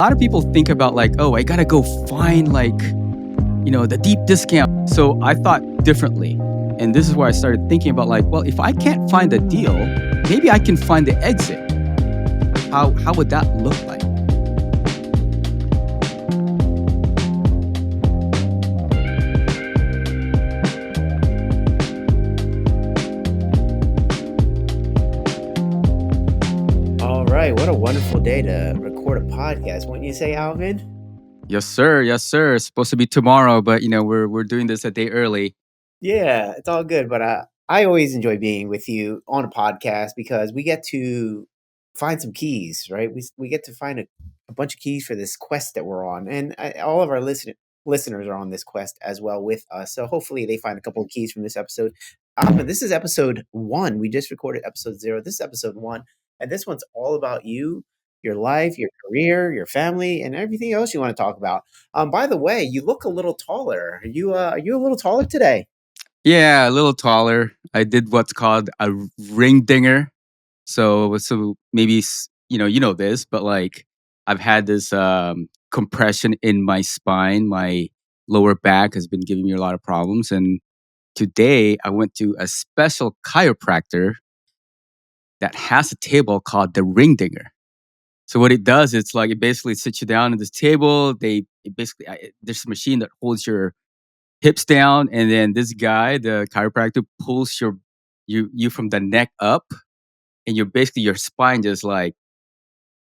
A lot of people think about like, oh, I gotta go find like, the deep discount. So I thought differently. And this is where I started thinking about like, well, if I can't find a deal, maybe I can find the exit. How would that look like? All right, what a wonderful day to record a podcast, wouldn't you say, Alvin? Yes, sir. Yes, sir. It's supposed to be tomorrow, but we're doing this a day early. Yeah, it's all good, but I always enjoy being with you on a podcast because we get to find some keys, right? We get to find a bunch of keys for this quest that we're on, and all of our listeners are on this quest as well with us. So hopefully they find a couple of keys from this episode. Alvin, this is episode 1. We just recorded episode 0. This is episode 1, and this one's all about you, your life, your career, your family, and everything else you want to talk about. By the way, you look a little taller. Are you a little taller today? Yeah, a little taller. I did what's called a ring dinger. So maybe you know this, but like I've had this compression in my spine. My lower back has been giving me a lot of problems, and today I went to a special chiropractor that has a table called the ring dinger. So what it does, it's like it basically sits you down at this table. There's a machine that holds your hips down, and then this guy, the chiropractor, pulls you from the neck up, and your spine just like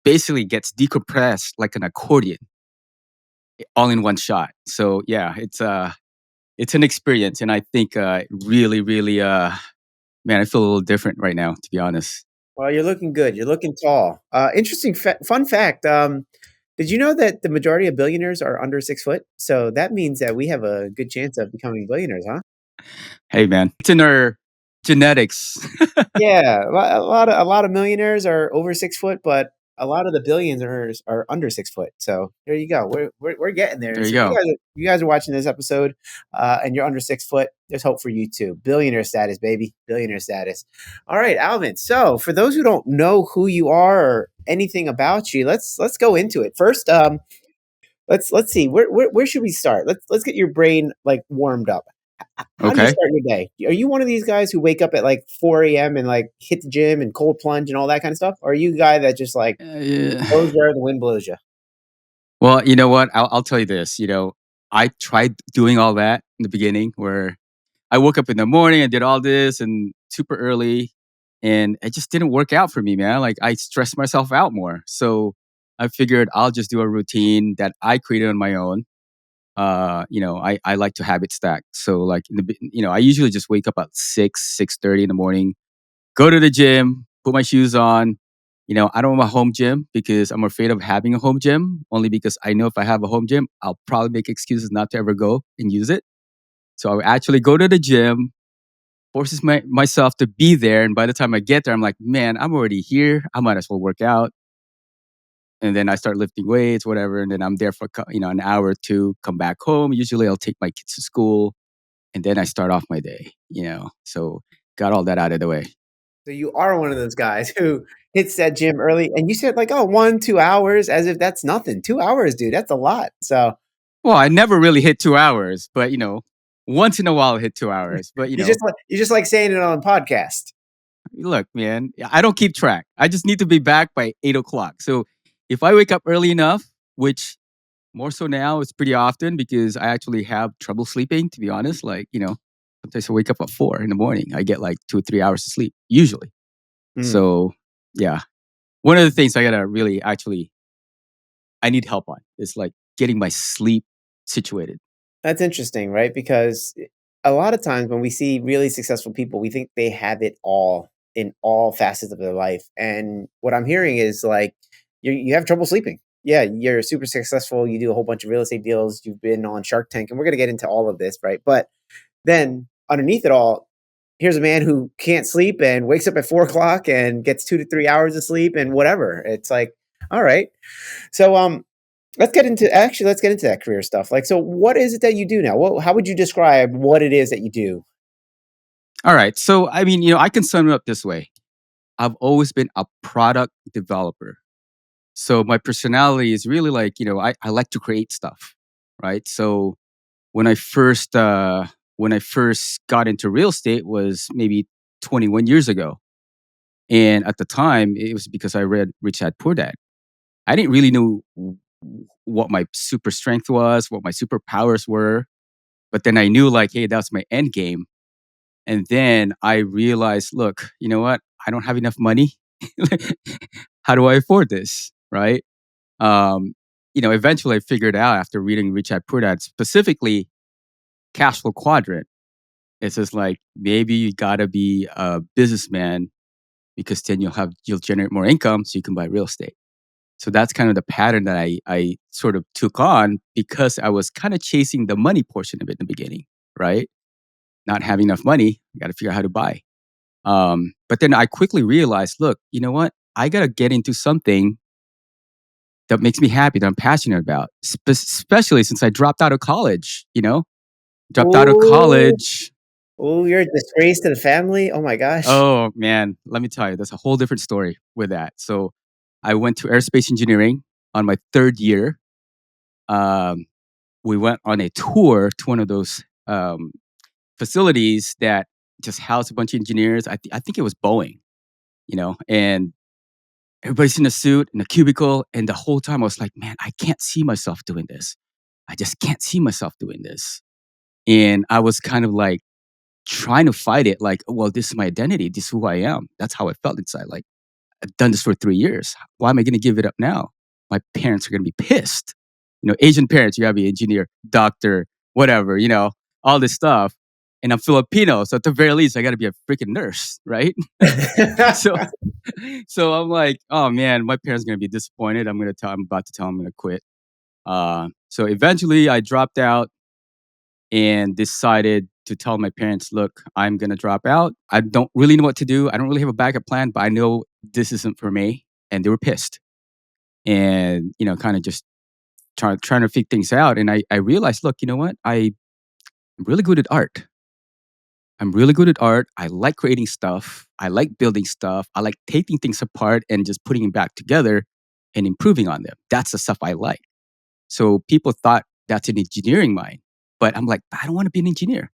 basically gets decompressed like an accordion, all in one shot. So yeah, it's an experience, and I think really, really, man, I feel a little different right now, to be honest. Well, you're looking good. You're looking tall. Fun fact. Did you know that the majority of billionaires are under 6 foot? So that means that we have a good chance of becoming billionaires, huh? Hey, man, it's in our genetics. Yeah, a lot of millionaires are over 6 foot, but a lot of the billionaires are under 6 foot. So there you go. We're getting there. There you So if go. you guys are watching this episode, and you're under 6 foot, there's hope for you too. Billionaire status, baby. Billionaire status. All right, Alvin. So for those who don't know who you are or anything about you, let's go into it. First, let's see. Where should we start? Let's get your brain like warmed up. How do you Okay. start your day? Are you one of these guys who wake up at like 4 a.m. and like hit the gym and cold plunge and all that kind of stuff? Or are you a guy that just like Yeah. goes where the wind blows you? Well, you know what? I'll tell you this. I tried doing all that in the beginning, where I woke up in the morning and did all this and super early, and it just didn't work out for me, man. Like I stressed myself out more. So I figured I'll just do a routine that I created on my own. I like to habit stack. So like I usually just wake up at 6:30 in the morning, go to the gym, put my shoes on. I don't have a home gym because I'm afraid of having a home gym, only because I know if I have a home gym, I'll probably make excuses not to ever go and use it. So I would actually go to the gym, forces myself to be there. And by the time I get there, I'm like, man, I'm already here. I might as well work out. And then I start lifting weights, whatever. And then I'm there for, an hour or two, come back home. Usually I'll take my kids to school, and then I start off my day. So got all that out of the way. So you are one of those guys who hits that gym early, and you said like, oh, 1, 2 hours, as if that's nothing. 2 hours, dude, that's a lot. So Well, I never really hit 2 hours, but once in a while I hit 2 hours. But you just like saying it on a podcast. look, man, I don't keep track. I just need to be back by 8 o'clock. So if I wake up early enough, which more so now, it's pretty often because I actually have trouble sleeping, to be honest. Like, sometimes I wake up at 4 in the morning. I get like 2 or 3 hours of sleep, usually. Hmm. So, yeah. One of the things I gotta really actually, I need help on is like getting my sleep situated. That's interesting, right? Because a lot of times when we see really successful people, we think they have it all in all facets of their life. And what I'm hearing is like you have trouble sleeping. Yeah, you're super successful. You do a whole bunch of real estate deals. You've been on Shark Tank, and we're going to get into all of this, right? But then underneath it all, here's a man who can't sleep and wakes up at 4 o'clock and gets 2 to 3 hours of sleep and whatever. It's like, all right. So, let's get into that career stuff. Like, so what is it that you do now? How would you describe what it is that you do? All right. So, I mean, I can sum it up this way. I've always been a product developer. So my personality is really like, I like to create stuff, right? So when I first when I first got into real estate was maybe 21 years ago. And at the time, it was because I read Rich Dad Poor Dad. I didn't really know what my super strength was, what my superpowers were, but then I knew like, hey, that's my end game. And then I realized, look, you know what? I don't have enough money. How do I afford this? Right. Um, Eventually I figured out after reading Rich Dad Poor Dad, specifically cash flow quadrant. It's just like maybe you gotta be a businessman because then you'll generate more income so you can buy real estate. So that's kind of the pattern that I sort of took on because I was kind of chasing the money portion of it in the beginning, right? Not having enough money, I got to figure out how to buy. But then I quickly realized, look, you know what? I got to get into something that makes me happy, that I'm passionate about, especially since I dropped out of college, dropped out of Oh, college. oh, you're a disgrace to the family. Oh my gosh. Oh man, let me tell you, that's a whole different story with that. So I went to aerospace engineering on my third year. Um, we went on a tour to one of those facilities that just housed a bunch of engineers. I think it was Boeing, and everybody's in a suit in a cubicle. And the whole time I was like, man, I can't see myself doing this. I just can't see myself doing this. And I was kind of like trying to fight it, like, well, this is my identity. This is who I am. That's how I felt inside. Like, I've done this for 3 years. Why am I going to give it up now? My parents are going to be pissed. Asian parents, you got to be engineer, doctor, whatever, all this stuff. And I'm Filipino. So at the very least, I got to be a freaking nurse, right? so, so I'm like, oh man, my parents are going to be disappointed. I'm about to tell them I'm going to quit. So eventually I dropped out and decided to tell my parents, look, I'm going to drop out. I don't really know what to do. I don't really have a backup plan, but I know this isn't for me. And they were pissed and, kind of just trying to figure things out. And I realized, look, you know what? I'm really good at art. I'm really good at art. I like creating stuff. I like building stuff. I like taking things apart and just putting them back together and improving on them. That's the stuff I like. So people thought that's an engineering mind, but I'm like, I don't want to be an engineer.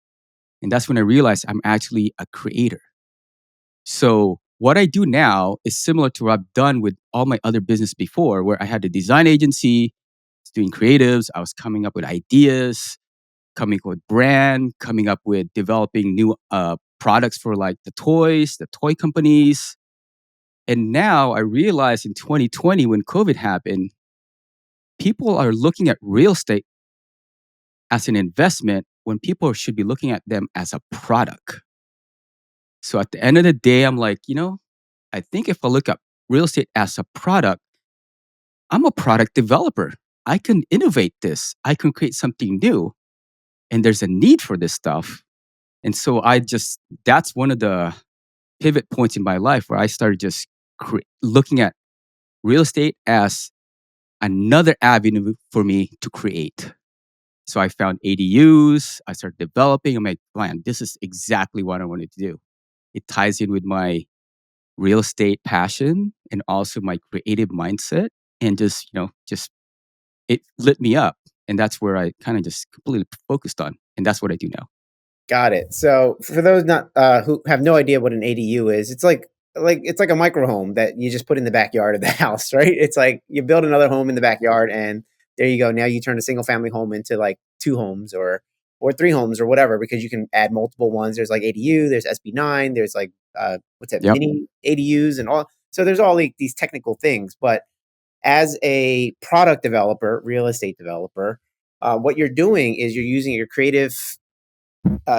And that's when I realized I'm actually a creator. So what I do now is similar to what I've done with all my other business before, where I had a design agency, doing creatives, I was coming up with ideas, coming up with brand, coming up with developing new products for like the toys, the toy companies. And now I realized in 2020 when COVID happened, people are looking at real estate as an investment when people should be looking at them as a product. So at the end of the day, I'm like, I think if I look at real estate as a product, I'm a product developer. I can innovate this. I can create something new. And there's a need for this stuff. And so that's one of the pivot points in my life where I started just looking at real estate as another avenue for me to create. So I found ADUs. I started developing. I'm like, man, this is exactly what I wanted to do. It ties in with my real estate passion and also my creative mindset. And just it lit me up. And that's where I kind of just completely focused on. And that's what I do now. Got it. So for those not who have no idea what an ADU is, it's like a micro home that you just put in the backyard of the house, right? It's like you build another home in the backyard, and there you go. Now you turn a single family home into like two homes or three homes or whatever because you can add multiple ones. There's like ADU, there's SB9, there's like what's that, Yep. mini ADUs and all. So there's all like these technical things, but as a product developer, real estate developer, what you're doing is you're using your creative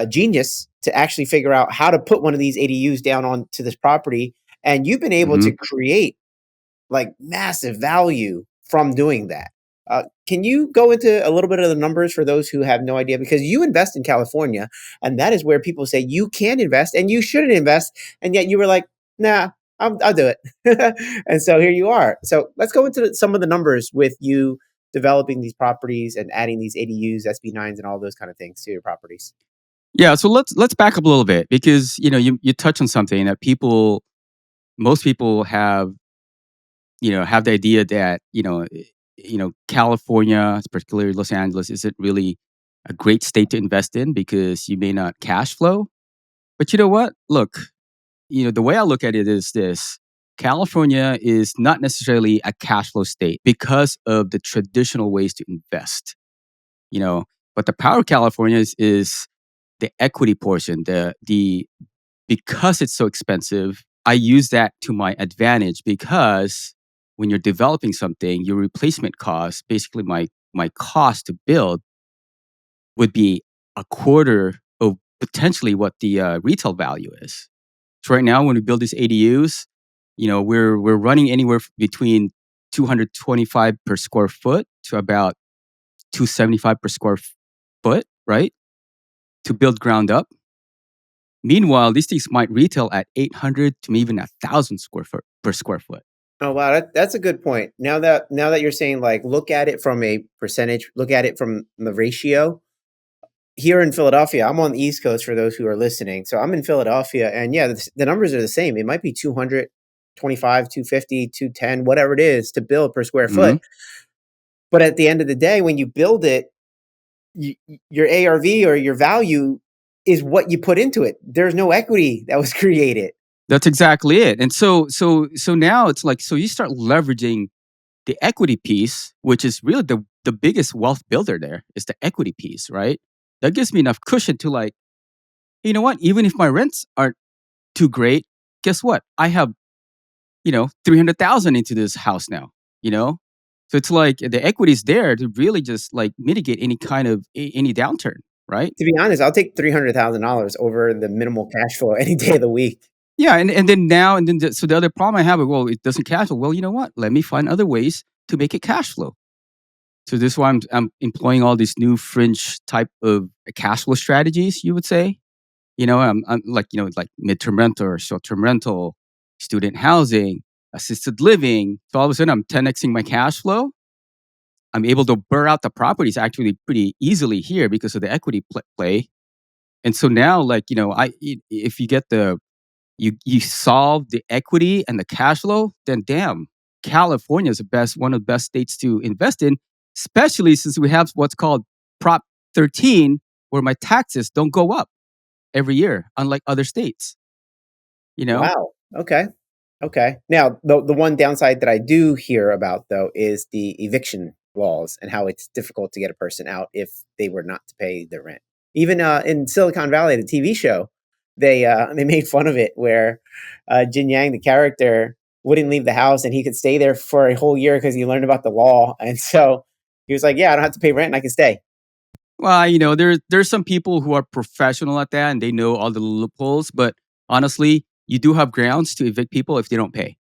genius to actually figure out how to put one of these ADUs down onto this property, and you've been able Hmm. to create like massive value from doing that. Can you go into a little bit of the numbers for those who have no idea? Because you invest in California, and that is where people say you can invest and you shouldn't invest, and yet you were like, "Nah, I'll do it." And so here you are. So let's go into some of the numbers with you developing these properties and adding these ADUs, SB9s, and all those kind of things to your properties. Yeah. So let's back up a little bit because you touch on something that most people have have the idea that, California, particularly Los Angeles, isn't really a great state to invest in because you may not cash flow. But you know what? Look, the way I look at it is this: California is not necessarily a cash flow state because of the traditional ways to invest, you know. But the power of California is the equity portion, the because it's so expensive, I use that to my advantage because when you're developing something, your replacement cost, basically my cost to build would be a quarter of potentially what the retail value is. So right now, when we build these ADUs, we're running anywhere between 225 per square foot to about 275 per square foot, right? To build ground up. Meanwhile, these things might retail at 800 to maybe even 1,000 square foot per square foot. Oh wow, that's a good point. Now that you're saying like look at it from a percentage, look at it from the ratio. Here in Philadelphia, I'm on the East Coast for those who are listening. So I'm in Philadelphia, and yeah, the numbers are the same. It might be 225, 250, 210, whatever it is to build per square Mhm. foot. But at the end of the day, when you build it, your ARV or your value is what you put into it. There's no equity that was created. That's exactly it. And so now it's like, so you start leveraging the equity piece, which is really the biggest wealth builder there is the equity piece, right? That gives me enough cushion to like, you know what, even if my rents aren't too great, guess what? I have, 300,000 into this house now, you know? So it's like the equity is there to really just like mitigate any kind of any downturn, right? To be honest, I'll take $300,000 over the minimal cash flow any day of the week. Yeah, and then now and then so the other problem I have is, well, it doesn't cash flow. Well, you know what? Let me find other ways to make it cash flow. So this is why I'm employing all these new fringe type of cash flow strategies. You would say, I'm like like midterm rental or short term rental, student housing, assisted living. So all of a sudden I'm 10xing my cash flow. I'm able to burn out the properties actually pretty easily here because of the equity play. And so now, like if you get you solve the equity and the cash flow, then damn, California is one of the best states to invest in, especially since we have what's called Prop 13, where my taxes don't go up every year, unlike other states. You know, Wow. Okay. Okay. Now, the one downside that I do hear about though is the eviction laws and how it's difficult to get a person out if they were not to pay their rent. Even in Silicon Valley, the TV show, they made fun of it where Jin Yang, the character, wouldn't leave the house and he could stay there for a whole year because he learned about the law, and so he was like, "Yeah, I don't have to pay rent and I can stay." well, there's some people who are professional at that and they know all the loopholes, but honestly, you do have grounds to evict people if they don't pay.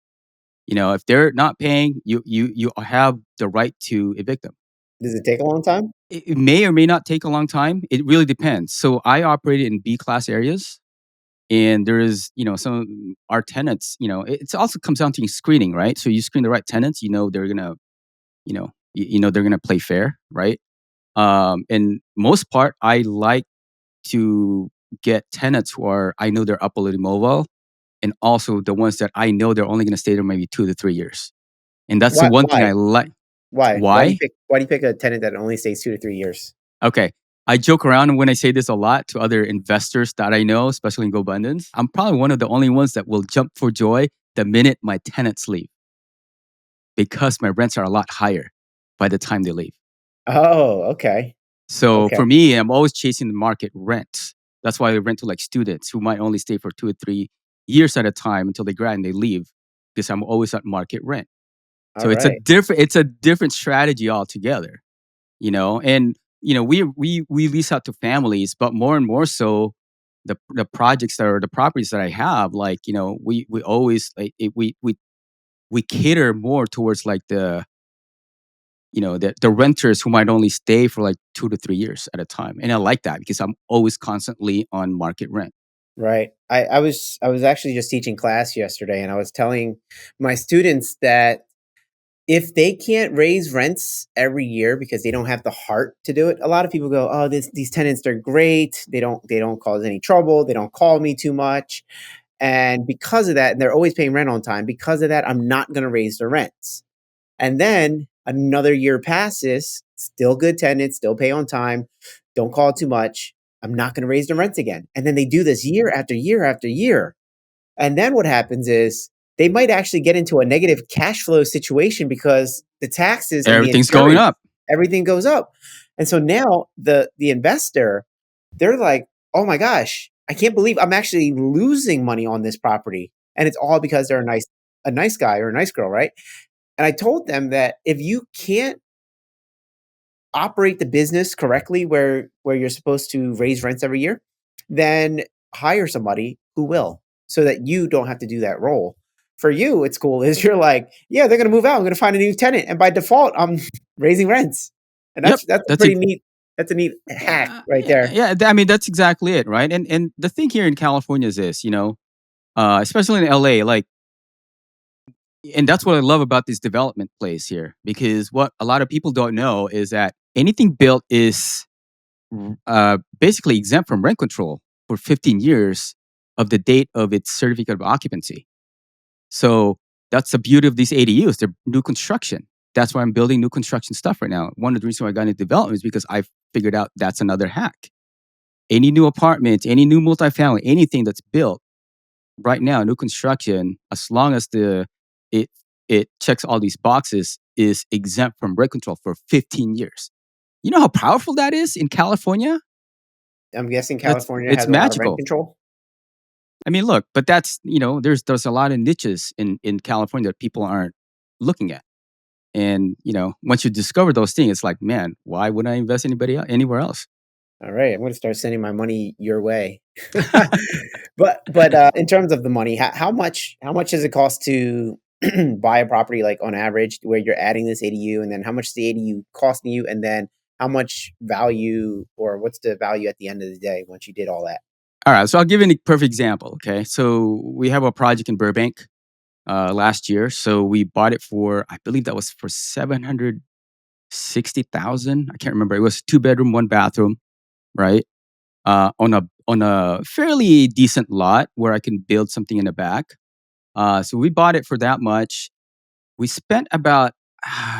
If they're not paying, you have the right to evict them. Does it take a long time? It may or may not take a long time. It really depends. So I operated in B class areas, and there is, some our tenants. It also comes down to screening, right? So you screen the right tenants. They're gonna, they're gonna play fair, right? And most part, I like to get tenants who are I know they're upwardly mobile, and also the ones that I know they're only gonna stay there maybe 2 to 3 years. And that's the Why? one thing Why? I like. Why? Why? Why do you pick a tenant that only stays 2 to 3 years? Okay. I joke around when I say this a lot to other investors that I know, especially in GoBundance. I'm probably one of the only ones that will jump for joy the minute my tenants leave because my rents are a lot higher by the time they leave. Oh, okay. So Okay. for me, I'm always chasing the market rents. That's why I rent to like students who might only stay for 2 or 3 years at a time until they grad and they leave because I'm always at market rent. All So it's a right. different strategy altogether. And we lease out to families, but more and more so the projects that are the properties that I have, like we always like we cater more towards like the renters who might only stay for like 2 to 3 years at a time, and I like that because I'm always constantly on market rent. Right. I was actually just teaching class yesterday, and I was telling my students that if they can't raise rents every year because they don't have the heart to do it, a lot of people go, "Oh, these tenants, they're great. They don't cause any trouble. They don't call me too much." And because of that, and they're always paying rent on time, because of that, I'm not going to raise the rents. And then another year passes, still good tenants, still pay on time, don't call it too much. I'm not going to raise the rents again. And then they do this year after year after year. And then what happens is they might actually get into a negative cash flow situation because the taxes and the Everything's going insurance, up. everything goes up. And so now the investor, they're like, "Oh my gosh, I can't believe I'm actually losing money on this property." And it's all because they're a nice guy or a nice girl, right? And I told them that if you can't operate the business correctly where you're supposed to raise rents every year, then hire somebody who will so that you don't have to do that role. For you, it's cool is you're like, yeah, they're gonna move out. I'm gonna find a new tenant. And by default, I'm raising rents. And Yep. that's a That's pretty ex- neat that's a neat hack right yeah, there. yeah. I mean, that's exactly it, right? And the thing here in California is this, especially in LA, like, and that's what I love about this development place here, because what a lot of people don't know is that anything built is basically exempt from rent control for 15 years of the date of its certificate of occupancy. So that's the beauty of these ADUs. They're new construction. That's why I'm building new construction stuff right now. One of the reasons why I got into development is because I figured out that's another hack. Any new apartment, any new multifamily, anything that's built right now, new construction, as long as it it checks all these boxes, is exempt from rent control for 15 years. You know how powerful that is in California? I'm guessing That's California it's has a lot of rent magical. control. I mean, look, but that's there's a lot of niches in California that people aren't looking at. And once you discover those things, it's like, man, why would I invest anywhere else? All right, I'm gonna start sending my money your way. But in terms of the money, how much does it cost to buy a property, like, on average, where you're adding this ADU, and then how much is the ADU costing you, and then how much value or what's the value at the end of the day once you did all that? All right, so I'll give you a perfect example. Okay, so we have a project in Burbank last year. So we bought it for, I believe that was for 760,000. I can't remember. It was 2 bedroom, 1 bathroom, right? On a fairly decent lot where I can build something in the back. So we bought it for that much. We spent about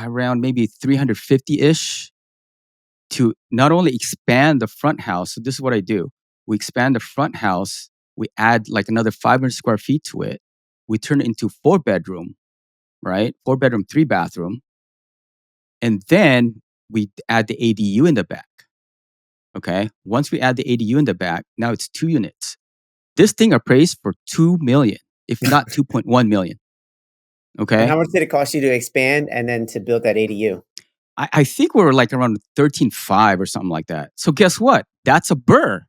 around maybe 350 ish to not only expand the front house. So this is what I do: we expand the front house. We add like another 500 square feet to it. We turn it into 4 bedroom, right? 4 bedroom, 3 bathroom. And then we add the ADU in the back. Okay. Once we add the ADU in the back, now it's 2 units. This thing appraised for 2 million, if not 2.1 million. And how Okay. much did it cost you to expand and then to build that ADU? I think we were like around 13.5 or something like that. So guess what? That's a burr.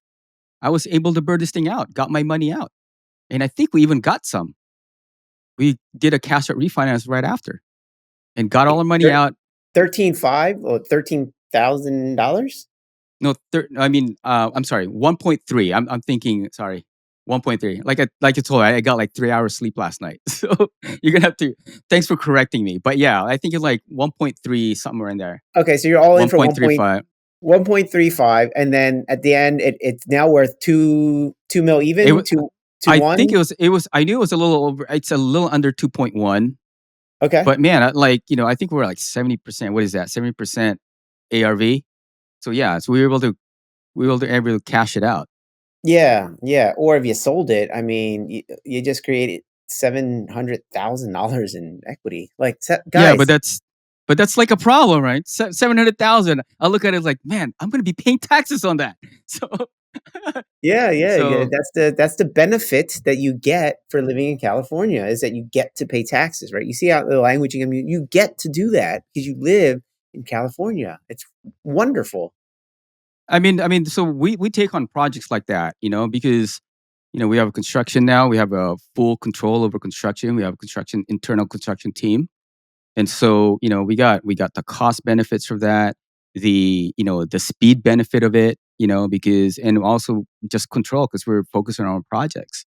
I was able to burr this thing out, got my money out. And I think we even got some. We did a cash out refinance right after and got all Wait, our money out. 13.5 or $13,000? No, I mean, I'm sorry, 1.3. I'm thinking, sorry, 1.3. Like I told you, I got like 3 hours sleep last night. So you're gonna have to. Thanks for correcting me. But yeah, I think it's like 1.3 somewhere in there. Okay, so you're all in for 1.35. 1.35, and then at the end, it's now worth two mil It even, was. to I think one. it was. I knew it was a little over. It's a little under 2.1. Okay. But man, I think we're like 70%. What is that? 70% ARV. So yeah, so we were able to cash it out. Yeah, yeah. Or if you sold it, I mean, you just created $700,000 in equity. Like, Yeah, guys, but that's like a problem, right? 700,000. I look at it like, man, I'm gonna be paying taxes on that. So, yeah, yeah, yeah. so That's the benefit that you get for living in California is that you get to pay taxes, right? You see how the language, I mean, you get to do that because you live in California. It's wonderful. I mean, so we take on projects like that, because we have a construction now. We have a full control over construction. We have a internal construction team. And so, we got the cost benefits of that, the speed benefit of it, because, and also just control because we're focused on our projects.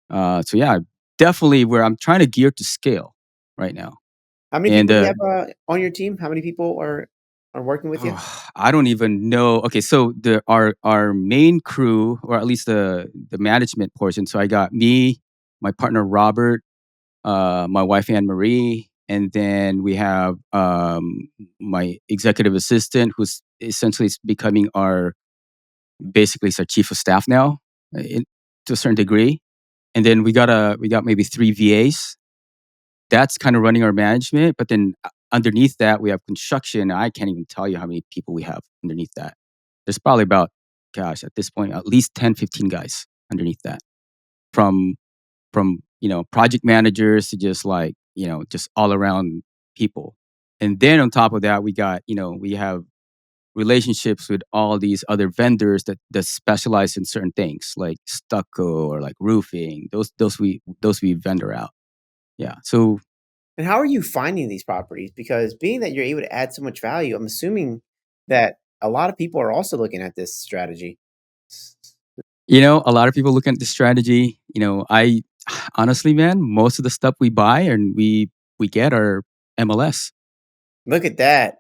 So yeah, definitely where I'm trying to gear to scale right now. How many And people do you have, on your team? How many people are working with you? I don't even know. Okay, so our main crew, or at least the management portion. So I got me, my partner Robert, my wife Anne Marie, and then we have my executive assistant, who's essentially becoming our basically is our chief of staff now, to a certain degree. And then we got maybe three VAs. That's kind of running our management. But then underneath that, we have construction. I can't even tell you how many people we have underneath that. There's probably about, gosh, at this point, at least 10, 15 guys underneath that. From project managers to just like, just all around people. And then on top of that, we have relationships with all these other vendors that specialize in certain things like stucco or like roofing. Those we vendor out. Yeah. So And how are you finding these properties? Because being that you're able to add so much value, I'm assuming that a lot of people are also looking at this strategy. a lot of people look at the strategy. I honestly, man, most of the stuff we buy and we get are MLS. Look at that.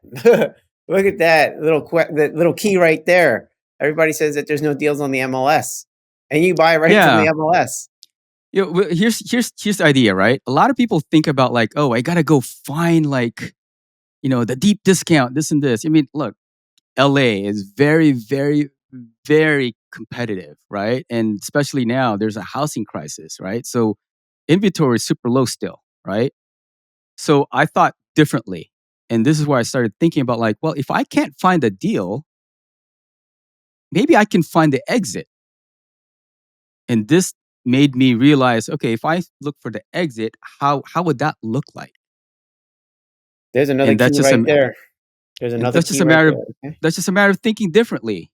Look at that that little key right there. Everybody says that there's no deals on the MLS, and you buy right from the Yeah. MLS. Here's the idea, right? A lot of people think about like, oh, I gotta go find like, the deep discount, this and this. I mean, look, LA is very, very, very competitive, right? And especially now, there's a housing crisis, right? So inventory is super low still, right? So I thought differently. And this is where I started thinking about like, well, if I can't find a deal, maybe I can find the exit. And this made me realize, okay, if I look for the exit, how would that look like? There's another And key that's just right a there. There's and another key right there. Okay. that's just a matter of thinking differently.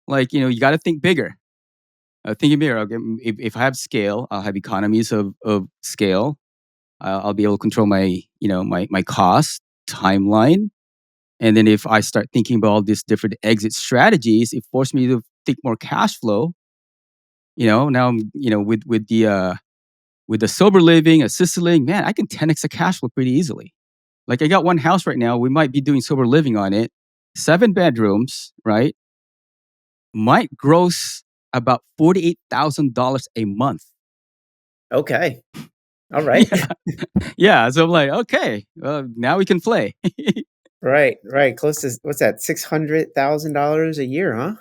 Like, you got to think bigger. Thinking bigger. Okay, if I have scale, I'll have economies of scale. I'll be able to control my cost timeline. And then if I start thinking about all these different exit strategies, it forced me to think more cash flow. Now I'm, with the sober living, assisted living, man, I can 10x the cash flow pretty easily. Like I got one house right now, we might be doing sober living on it, 7 bedrooms, right? Might gross about $48,000 a month. Okay. All right. Yeah, yeah. So I'm like, okay, now we can play. Right. Right. Close to what's that? $600,000 a year, huh?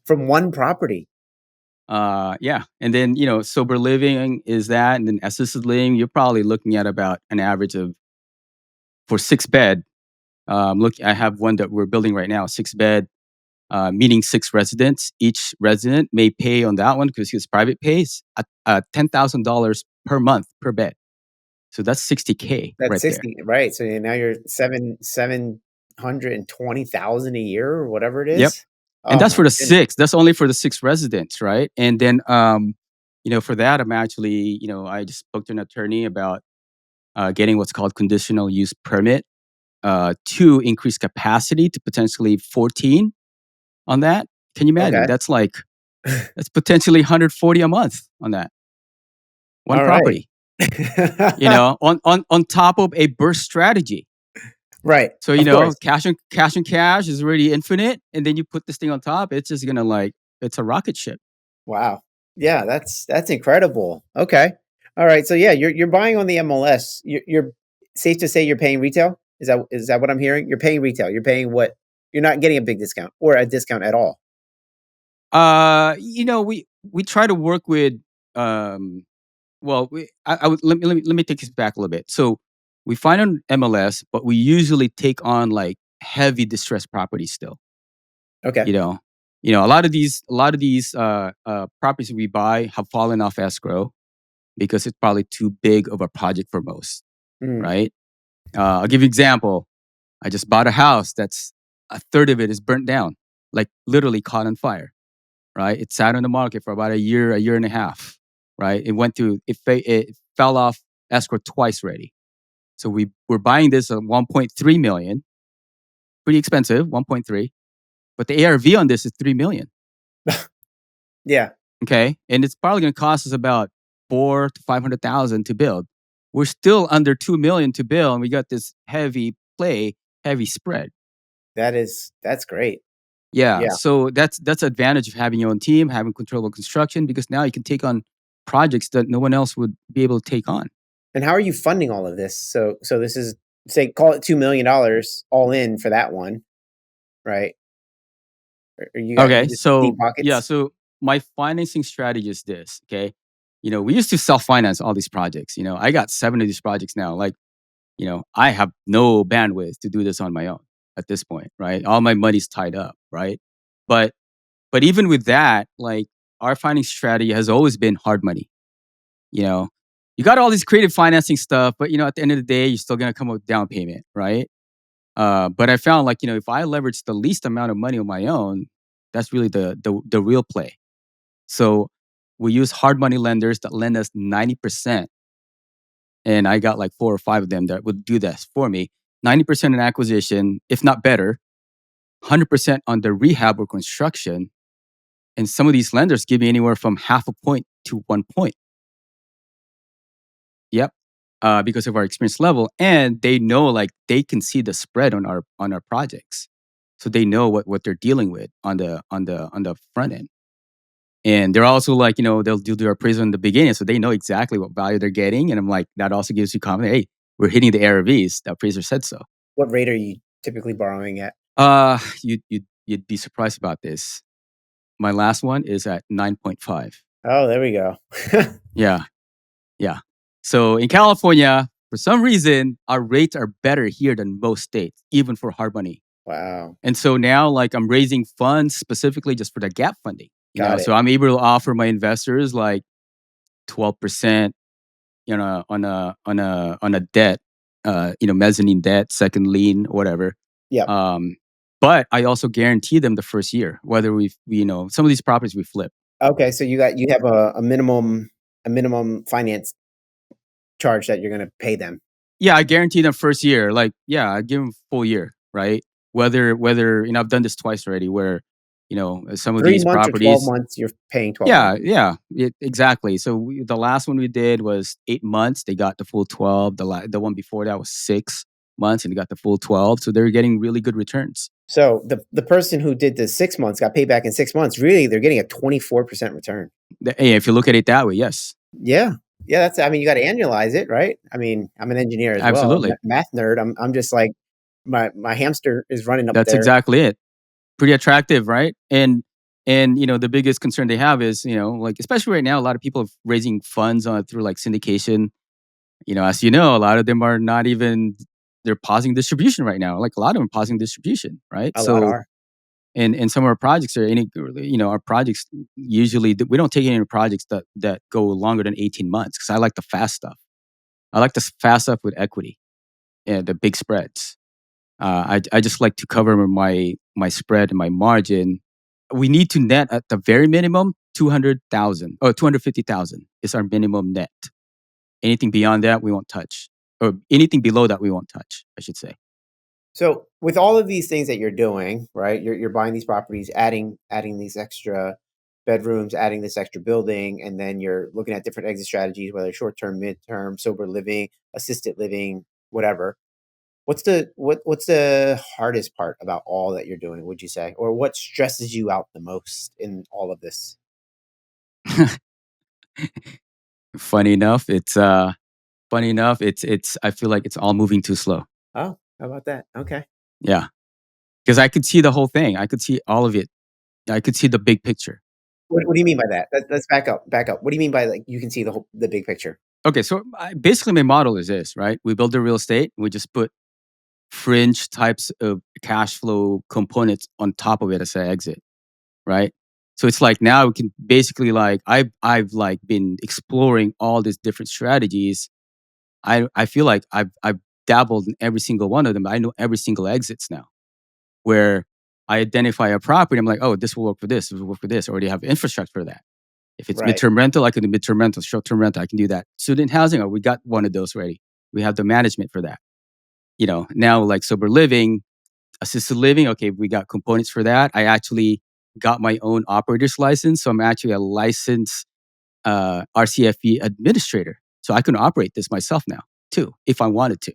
From one property. Yeah, and then sober living is that, and then assisted living, you're probably looking at about an average of for 6 bed. Look, I have one that we're building right now, 6 bed, meaning 6 residents. Each resident may pay on that one because it's private pays $10,000 per month per bed. So that's 60K That's right there. 60, right? So now you're 720,000 a year or whatever it Yep. is. And Oh that's my for the goodness. six. That's only for the 6 residents, right? And then, for that, I'm actually, I just spoke to an attorney about getting what's called conditional use permit to increase capacity to potentially 14 on that. Can you imagine? Okay. That's potentially 140 a month on that one All right. property. On top of a burst strategy. Right. So Of course. cash is already infinite, and then you put this thing on top. It's just gonna like it's a rocket ship. Wow. Yeah, that's incredible. Okay. All right. So yeah, you're buying on the MLS. You're safe to say you're paying retail? Is that what I'm hearing? You're paying retail. You're paying what? You're not getting a big discount or a discount at all. We try to work with um. Well, I would let me take this back a little bit. So we find on MLS, but we usually take on like heavy distressed properties still. Okay. You know, a lot of these properties we buy have fallen off escrow because it's probably too big of a project for most, Mm, right? I'll give you an example. I just bought a house that's a third of it is burnt down, like literally caught on fire, right? It sat on the market for about a year and a half, right? It fell off escrow twice already. So we're buying this at 1.3 million, pretty expensive, 1.3, but the ARV on this is 3 million. yeah, Okay, and it's probably going to cost us about 400,000 to 500,000 to build. We're still under 2 million to build, and we got this heavy spread. that's great. Yeah, Yeah. so that's the advantage of having your own team, having control of construction, because now you can take on projects that no one else would be able to take on. And how are you funding all of this? So this is, say, call it $2 million all in for that one, right? Or you got Okay, just deep so yeah, pockets? so my financing strategy is this. Okay, we used to self finance all these projects. I got 7 of these projects now. Like, I have no bandwidth to do this on my own at this point, right? All my money's tied up, right? But but even with that, like, our financing strategy has always been hard money. You know, you got all these creative financing stuff, but at the end of the day, you're still gonna come up with down payment, right? But I found, like, if I leverage the least amount of money on my own, that's really the real play. So we use hard money lenders that lend us 90%. And I got like 4 or 5 of them that would do this for me. 90% in acquisition, if not better, 100% on the rehab or construction. And some of these lenders give me anywhere from half a point to 1 point. Yep. Because of our experience level. And they know, like, they can see the spread on our projects. So they know what they're dealing with on the front end. And they're also like, they'll do their appraisal in the beginning. So they know exactly what value they're getting. And I'm like, that also gives you confidence. Hey, we're hitting the ARVs. The appraiser said so. What rate are you typically borrowing at? You'd be surprised about this. My last one is at 9.5. Oh, there we go. Yeah. Yeah. So in California, for some reason, our rates are better here than most states, even for hard money. Wow. And so now, like, I'm raising funds specifically just for the gap funding. Got it. So I'm able to offer my investors like 12%, on a debt, mezzanine debt, second lien, whatever. Yep. Um, but I also guarantee them the first year, whether some of these properties we flip. Okay, so you have a minimum finance charge that you're gonna pay them. Yeah, I guarantee them first year. Like, yeah, I give them full year, right? Whether I've done this twice already, where some of 3 these months or 12 properties. months, you're paying 12 Yeah, months. yeah, exactly. So the last one we did was 8 months. They got the full 12. The one before that was 6 months, and they got the full 12. So they're getting really good returns. So the person who did the 6 months got paid back in 6 months. Really, they're getting a 24% return. Hey, if you look at it that way, yes, Yeah. Yeah, I mean, you gotta annualize it, right? I mean, I'm an engineer as well, absolutely. math nerd. I'm just like, my hamster is running up That's there. exactly it. Pretty attractive, right? And the biggest concern they have is, like, especially right now, a lot of people are raising funds through like syndication. As a lot of them are not even, they're pausing distribution right now. Like, a lot of them are pausing distribution, right? A lot So are. and some of our projects our projects usually, we don't take any projects that go longer than 18 months, because I like the fast stuff. I like the fast stuff with equity and the big spreads. I just like to cover my spread and my margin. We need to net at the very minimum 200,000 or 250,000 is our minimum net. Anything beyond that, we won't touch, or anything below that, we won't touch, I should say. So with all of these things that you're doing, right? You're buying these properties, adding these extra bedrooms, adding this extra building, and then you're looking at different exit strategies, whether short term, mid term, sober living, assisted living, whatever. What's the hardest part about all that you're doing, would you say? Or what stresses you out the most in all of this? Funny enough, it's I feel like it's all moving too slow. Oh, how about that? Okay. Yeah, because I could see the whole thing. I could see all of it. I could see the big picture. What do you mean by that? Let's back up. Back up. What do you mean by, like, you can see the big picture? Okay, so basically my model is this, right? We build the real estate. We just put fringe types of cash flow components on top of it as an exit, right? So it's like, now we can basically, like, I've like been exploring all these different strategies. I feel like I've dabbled in every single one of them. I know every single exits now, where I identify a property. I'm like, oh, this will work for this. This will work for this. I already have infrastructure for that. If it's Right. midterm rental, I can do midterm rental. Short-term rental, I can do that. Student housing, oh, we got one of those ready. We have the management for that. Now, like, sober living, assisted living, okay, we got components for that. I actually got my own operator's license. So I'm actually a licensed RCFE administrator. So I can operate this myself now too, if I wanted to.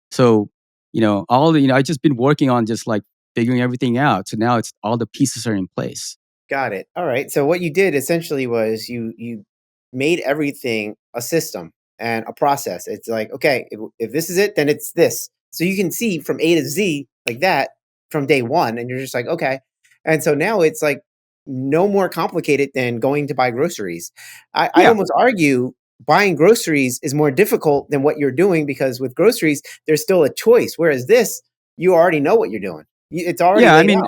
So, I just been working on just like figuring everything out. So now it's all the pieces are in place. Got it. All right. So what you did essentially was you made everything a system and a process. It's like, okay, if this is it, then it's this. So you can see from A to Z like that from day one, and you're just like, okay. And so now it's like no more complicated than going to buy groceries. I'd Yeah. almost argue buying groceries is more difficult than what you're doing because with groceries, there's still a choice. Whereas this, you already know what you're doing. It's already Yeah, I laid mean,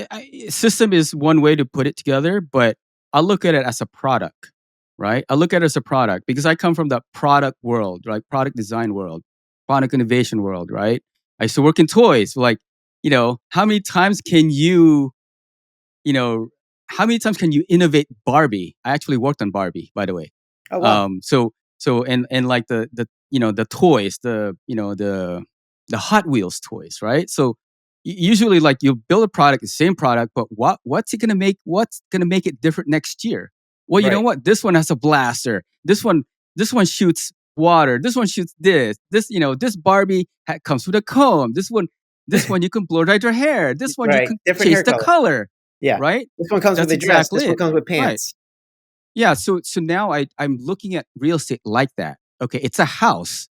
out. system is one way to put it together, but I look at it as a product, right? I look at it as a product because I come from the product world, right? Product design world, product innovation world, right? I used to work in toys. Like, how many times can you know, how many times can you innovate Barbie? I actually worked on Barbie, by the way. Oh wow. And like the toys, the Hot Wheels toys, right? So usually like you build a product, the same product, but what's it gonna make? What's gonna make it different next year? Well, you know Right. what? This one has a blaster. This one shoots water. This one shoots this. This Barbie comes with a comb. This one you can blow dry your hair. This one you Right. can Different change hair the color. color, Yeah. right? This one comes with That's a dress. This exactly one it. comes with Right. pants. Yeah. So now I'm looking at real estate like that. Okay, it's a house.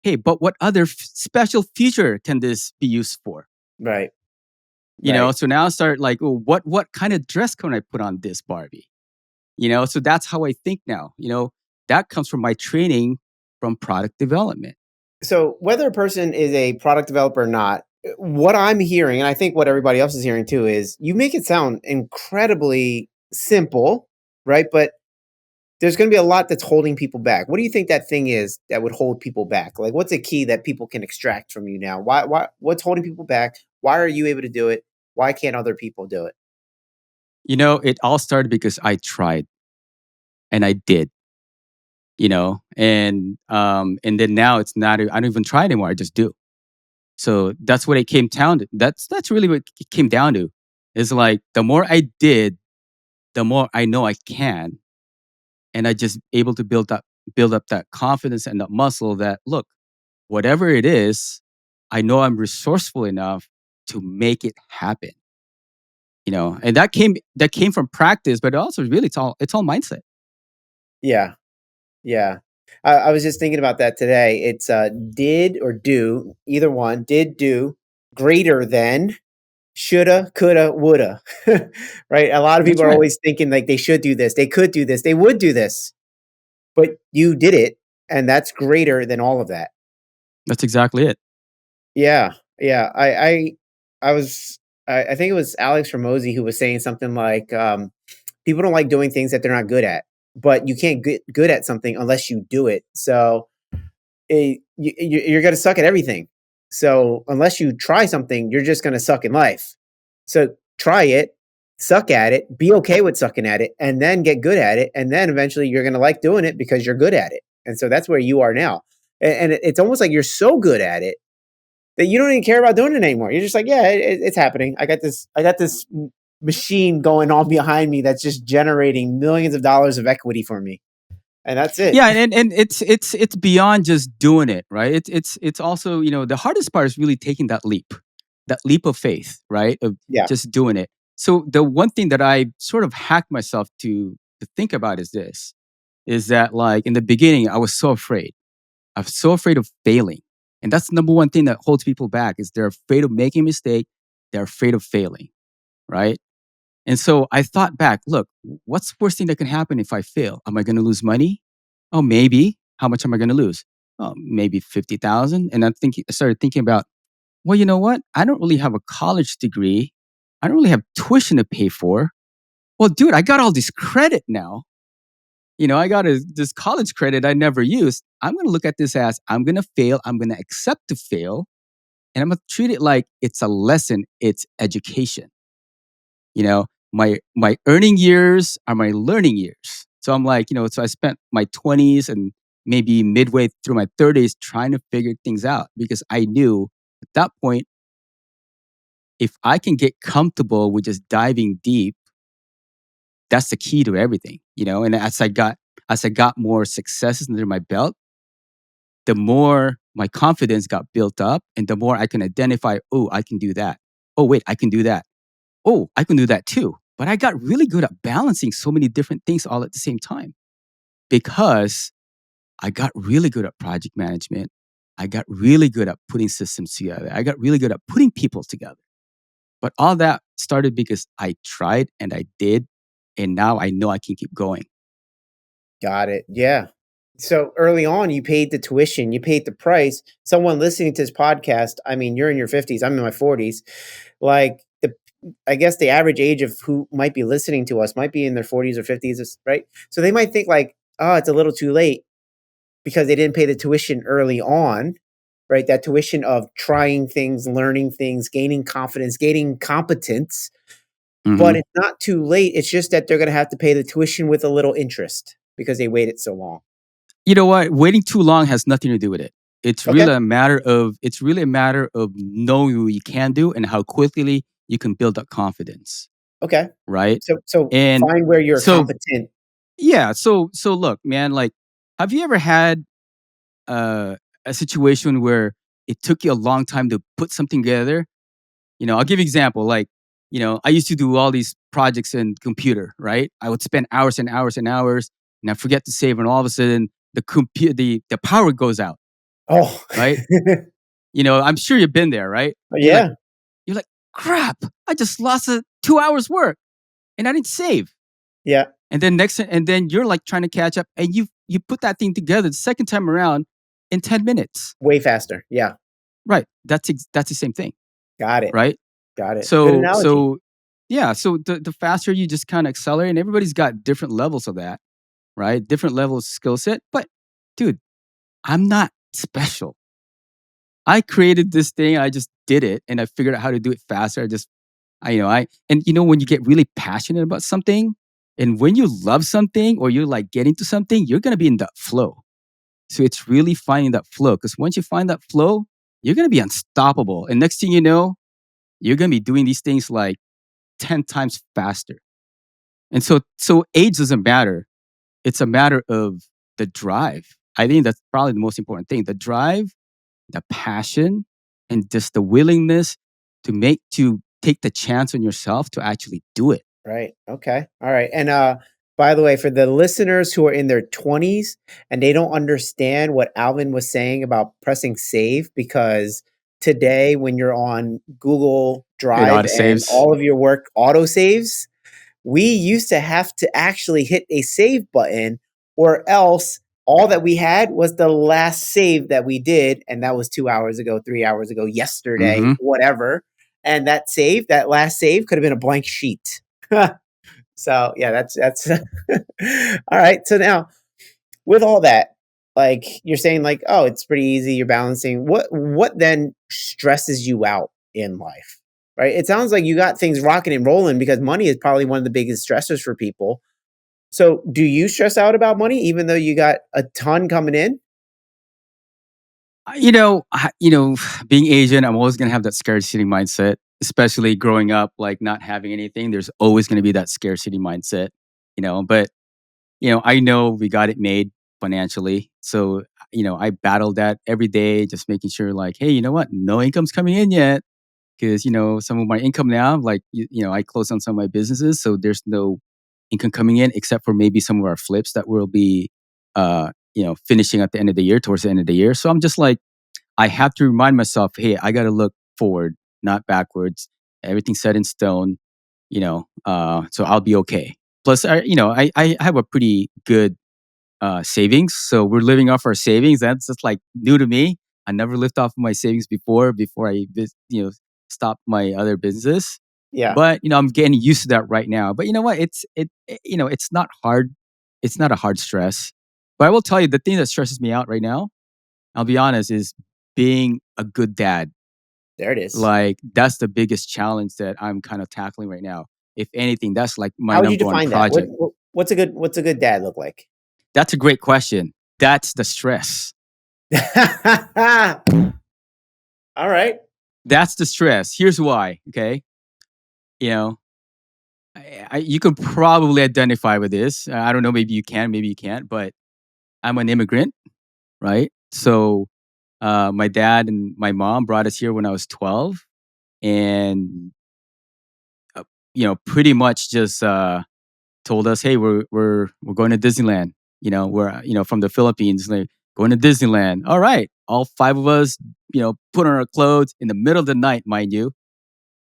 Hey, but what other special feature can this be used for? Right. Right. So now I start like, oh, what kind of dress can I put on this Barbie? So that's how I think now. That comes from my training from product development. So whether a person is a product developer or not, what I'm hearing, and I think what everybody else is hearing too, is you make it sound incredibly simple, right? But there's going to be a lot that's holding people back. What do you think that thing is that would hold people back? Like, what's a key that people can extract from you now? What's holding people back? Why are you able to do it? Why can't other people do it? It all started because I tried and I did. And then now it's not. I don't even try anymore. I just do. So that's what it came down to. That's really what it came down to. Is like the more I did, the more I know I can, and I just able to build up that confidence and that muscle. That look, whatever it is, I know I'm resourceful enough to make it happen. And that came from practice, but also really it's all mindset. Yeah. Yeah. I was just thinking about that today. It's did or do, either one, did do greater than shoulda, coulda, woulda. Right? A lot of That's people are right. always thinking like they should do this, they could do this, they would do this, but you did it, and that's greater than all of that. That's exactly it. Yeah. Yeah. I was I think it was Alex Ramosi who was saying something like people don't like doing things that they're not good at, but you can't get good at something unless you do it. So you're going to suck at everything. So unless you try something, you're just going to suck in life. So try it, suck at it, be okay with sucking at it, and then get good at it. And then eventually you're going to like doing it because you're good at it. And so that's where you are now. And it's almost like you're so good at it that you don't even care about doing it anymore. You're just like, yeah, it's happening. I got this machine going on behind me that's just generating millions of dollars of equity for me, and that's it. Yeah, and it's beyond just doing it, right? It's also the hardest part is really taking that leap of faith, right? Of Yeah, just doing it. So the one thing that I sort of hacked myself to think about is this: is that like in the beginning I was so afraid. I was so afraid of failing, and that's the number one thing that holds people back is they're afraid of making a mistake. They're afraid of failing, right? And so I thought back, look, what's the worst thing that can happen if I fail? Am I going to lose money? Oh, maybe. How much am I going to lose? Oh, maybe 50,000. And I started thinking about, well, you know what? I don't really have a college degree. I don't really have tuition to pay for. Well, dude, I got all this credit now. I got this college credit I never used. I'm going to look at this as I'm going to fail. I'm going to accept to fail. And I'm going to treat it like it's a lesson. It's education. My earning years are my learning years. So I'm like, so I spent my 20s and maybe midway through my 30s trying to figure things out because I knew at that point, if I can get comfortable with just diving deep, that's the key to everything. And as I got more successes under my belt, the more my confidence got built up and the more I can identify, oh, I can do that. Oh, wait, I can do that. Oh, I can do that too. But I got really good at balancing so many different things all at the same time. because I got really good at project management. I got really good at putting systems together. I got really good at putting people together. But all that started because I tried and I did. And now I know I can keep going. Got it. Yeah. So early on, you paid the tuition, you paid the price. Someone listening to this podcast, I mean, you're in your 50s, I'm in my 40s. Like I guess the average age of who might be listening to us might be in their 40s or 50s, right? So they might think like, oh, it's a little too late because they didn't pay the tuition early on, right? That tuition of trying things, learning things, gaining confidence, gaining competence. But Hmm. it's not too late. It's just that they're going to have to pay the tuition with a little interest because they waited so long. You know what? Waiting too long has nothing to do with it. Okay. It's really a matter of knowing what you can do and how quickly you can build that confidence, Okay. right? So And find where you're so competent. yeah, so look, man, like have you ever had a situation where it took you a long time to put something together? I'll give you an example. Like, I used to do all these projects in computer, right? I would spend hours and hours and hours, and I forget to save, and all of a sudden the power goes out, Oh. right? I'm sure you've been there, right? You're like, Yeah. you're like, crap! I just lost 2 hours work, and I didn't save. Yeah. And then you're like trying to catch up, and you put that thing together the second time around in 10 minutes, Way faster. Yeah. right? That's the same thing, Got it. right? Got it. Good So analogy. so yeah, so the faster you just kind of accelerate, and everybody's got different levels of that, right? Different levels of skill set. But dude, I'm not special. I created this thing, I just did it, and I figured out how to do it faster. When you get really passionate about something, and when you love something or you're like getting to something, you're gonna be in that flow. So it's really finding that flow. Because once you find that flow, you're gonna be unstoppable. And next thing you know, you're gonna be doing these things like 10 times faster. And so age doesn't matter. It's a matter of the drive. I think that's probably the most important thing. The drive, the passion, and just the willingness to take the chance on yourself to actually do it. Right. Okay. All right. And by the way, for the listeners who are in their 20s and they don't understand what Alvin was saying about pressing save, because today when you're on Google It Drive auto and saves. all of your work auto saves, we used to have to actually hit a save button, or else all that we had was the last save that we did. And that was 2 hours ago, 3 hours ago, yesterday, Hmm. whatever. And that last save could have been a blank sheet. So yeah, that's all right. So now with all that, like you're saying, like, oh, it's pretty easy. You're balancing. What then stresses you out in life? Right. It sounds like you got things rocking and rolling because money is probably one of the biggest stressors for people. So do you stress out about money even though you got a ton coming in? Being Asian, I'm always gonna have that scarcity mindset, especially growing up, like not having anything. There's always gonna be that scarcity mindset, But I know we got it made financially. So, I battled that every day, just making sure, like, hey, you know what? No income's coming in yet. Because, some of my income now, like, I closed on some of my businesses. So there's no income coming in except for maybe some of our flips that will be, finishing at the end of the year, towards the end of the year. So I'm just like, I have to remind myself, hey, I got to look forward, not backwards. Everything's set in stone, so I'll be okay. Plus, I have a pretty good savings. So we're living off our savings. That's just like new to me. I never lived off of my savings before stopped my other business. Yeah, But I'm getting used to that right now. But you know what? It's not hard. It's not a hard stress. But I will tell you the thing that stresses me out right now, I'll be honest, is being a good dad. there it is. Like that's the biggest challenge that I'm kind of tackling right now. If anything, that's like my How would you number one define that? project. What's a good dad look like? That's a great question. That's the stress. All right. That's the stress. Here's why. Okay. You know, you can probably identify with this. I don't know. Maybe you can, maybe you can't, but I'm an immigrant, right? So my dad and my mom brought us here when I was 12 and, pretty much just told us, hey, we're going to Disneyland. we're from the Philippines, like going to Disneyland. All right, all five of us, put on our clothes in the middle of the night, mind you,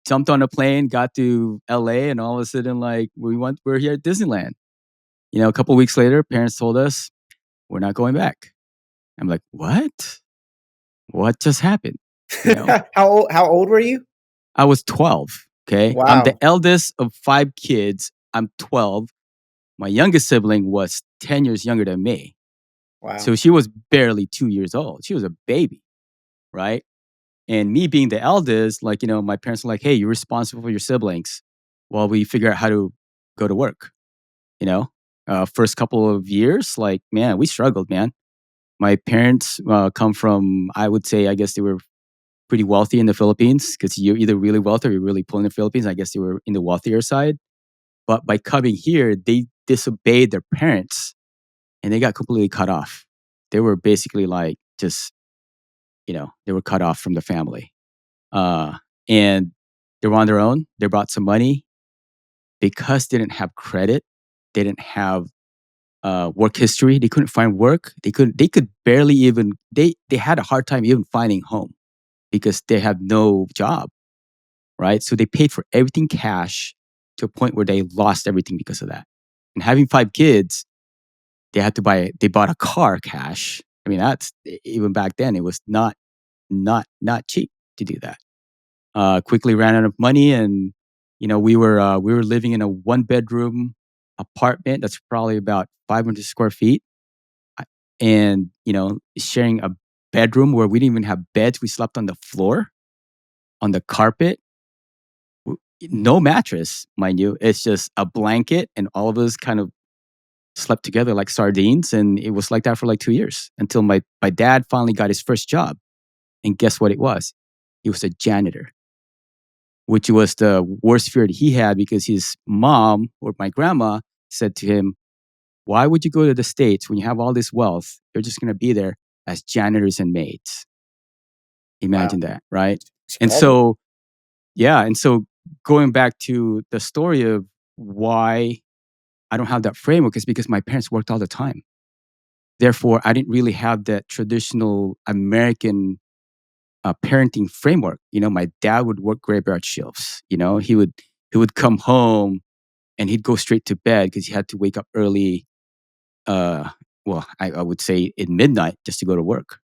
jumped on a plane, got to LA, and all of a sudden, like we're here at Disneyland. A couple weeks later, parents told us we're not going back. I'm like, what? What just happened? You know, How old were you? I was 12. Okay, I'm the Wow. eldest of five kids. I'm 12. My youngest sibling was 10 years younger than me. Wow. So she was barely 2 years old. She was a baby, right? And me being the eldest, like, my parents were like, hey, you're responsible for your siblings while we figure out how to go to work. You know, First couple of years, like, man, we struggled, man. My parents come from, I would say, I guess they were pretty wealthy in the Philippines because you're either really wealthy or you're really poor in the Philippines. I guess they were in the wealthier side. But by coming here, they disobeyed their parents and they got completely cut off. They were basically like just, they were cut off from the family. Uh, and they were on their own. They brought some money because they didn't have credit. They didn't have work history. They couldn't find work. They could barely even, they had a hard time even finding home because they had no job, right? So they paid for everything cash to a point where they lost everything because of that. And having five kids, they bought a car cash. I mean, that's even back then, it was not cheap to do that. Quickly ran out of money, and we were living in a one bedroom apartment that's probably about 500 square feet, and sharing a bedroom where we didn't even have beds. We slept on the floor, on the carpet, no mattress, mind you. It's just a blanket, and all of us kind of slept together like sardines, and it was like that for like 2 years until my dad finally got his first job. And guess what it was? He was a janitor, which was the worst fear that he had because his mom or my grandma said to him, why would you go to the States when you have all this wealth? You're just going to be there as janitors and maids. Wow. Imagine that, right? And Squalor. so, yeah. And so going back to the story of why I don't have that framework is because my parents worked all the time. Therefore, I didn't really have that traditional American parenting framework. My dad would work graveyard shifts. He would come home and he'd go straight to bed because he had to wake up early. Uh, well, I would say in midnight just to go to work,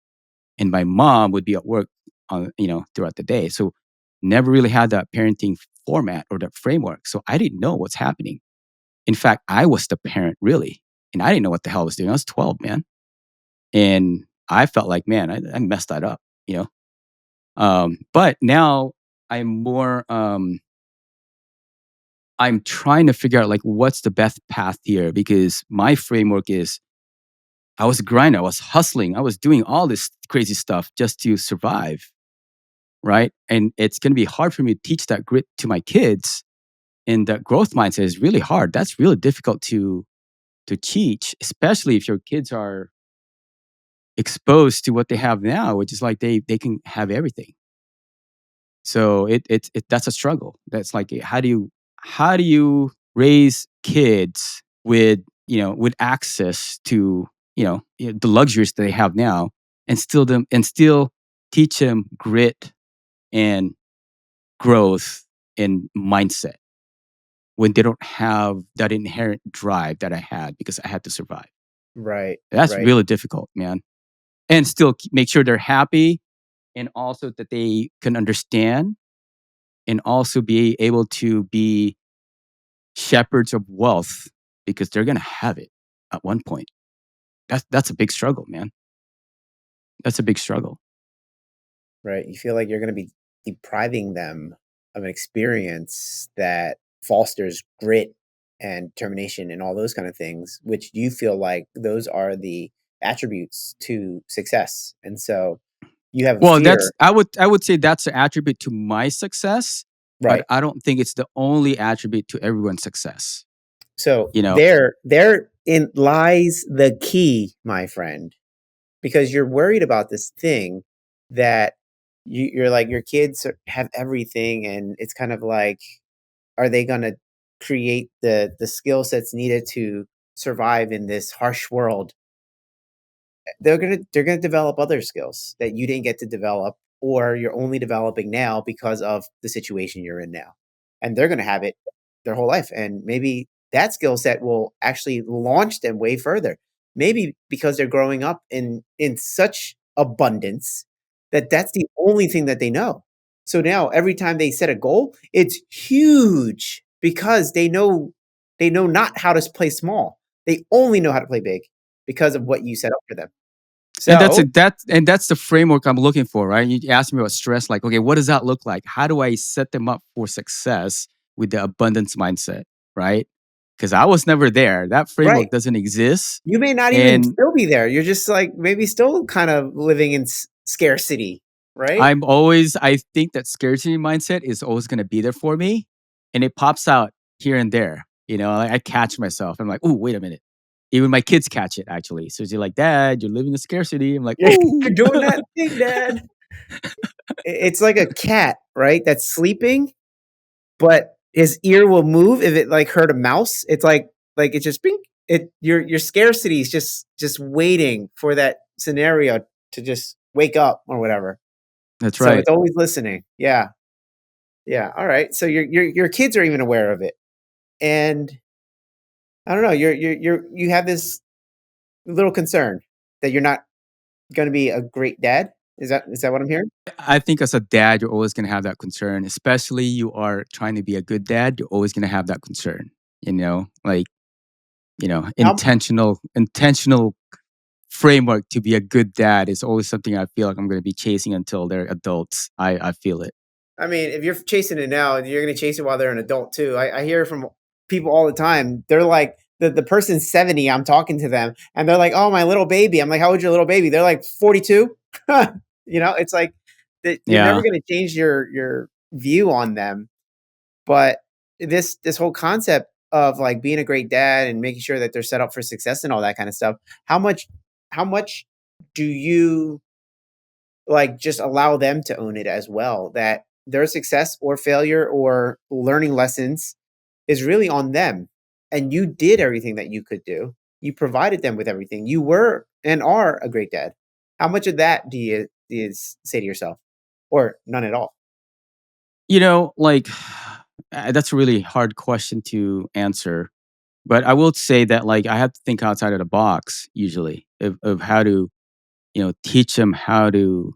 and my mom would be at work throughout the day. So never really had that parenting format or that framework. So I didn't know what's happening. In fact, I was the parent really, and I didn't know what the hell I was doing. I was 12, man, and I felt like, man, I messed that up. You know, but now I'm more. I'm trying to figure out like what's the best path here because my framework is I was grinding, I was hustling, I was doing all this crazy stuff just to survive, right? And it's going to be hard for me to teach that grit to my kids, and that growth mindset is really hard. That's really difficult to teach, especially if your kids are exposed to what they have now, which is like they can have everything. So it that's a struggle. That's like how do you raise kids with with access to the luxuries that they have now, and still teach them grit and growth and mindset when they don't have that inherent drive that I had because I had to survive. Right. That's Right. really difficult, man. And still make sure they're happy, and also that they can understand, and also be able to be shepherds of wealth because they're going to have it at one point. That's a big struggle, man. That's a big struggle. Right. You feel like you're going to be depriving them of an experience that fosters grit and determination and all those kind of things, which you feel like those are the attributes to success. And so you have a Well, that's fear. I would say that's an attribute to my success, but Right. I don't think it's the only attribute to everyone's success. So You know, there lies the key, my friend, because you're worried about this thing that you're like your kids have everything, and it's kind of like, are they going to create the skill sets needed to survive in this harsh world, they're gonna develop other skills that you didn't get to develop, or you're only developing now because of the situation you're in now. And they're gonna have it their whole life. And maybe that skill set will actually launch them way further. Maybe because they're growing up in such abundance that that's the only thing that they know. So now every time they set a goal, it's huge because they know not how to play small. They only know how to play big because of what you set up for them. And that's So, it. That's the framework I'm looking for, right? You asked me about stress, like, okay, what does that look like? How do I set them up for success with the abundance mindset, right? Because I was never there. That right. framework doesn't exist. You may not even And still be there. You're just like maybe still kind of living in scarcity, right? I think that scarcity mindset is always going to be there for me. And it pops out here and there. I catch myself. I'm like, oh, wait a minute. Even my kids catch it actually. So they're like, Dad, you're living in scarcity. I'm like, You're, ooh. you're doing that thing, Dad. It's like a cat, right? That's sleeping, but his ear will move if it like hurt a mouse. It's like it's just bing. Your scarcity is just waiting for that scenario to just wake up or whatever. That's So right. it's always listening. Yeah. Yeah. All right. So your kids are even aware of it. And I don't know, you have this little concern that you're not gonna be a great dad? Is that what I'm hearing? I think as a dad, you're always going to have that concern, especially you are trying to be a good dad. You're always going to have that concern, like, How intentional framework to be a good dad is always something I feel like I'm going to be chasing until they're adults. I feel it. I mean, if you're chasing it now, you're gonna chase it while they're an adult too. I hear from people all the time. They're like the person's 70, I'm talking to them, and they're like, "Oh, my little baby." I'm like, "How old's your little baby?" They're like, "42." It's like that you're never Yeah. gonna change your view on them. But this whole concept of like being a great dad and making sure that they're set up for success and all that kind of stuff, how much do you like just allow them to own it as well? That their success or failure or learning lessons is really on them. And you did everything that you could do. You provided them with everything. You were and are a great dad. How much of that do you say to yourself? Or none at all? Like, that's a really hard question to answer. But I will say that, like, I have to think outside of the box usually of how to, teach them how to,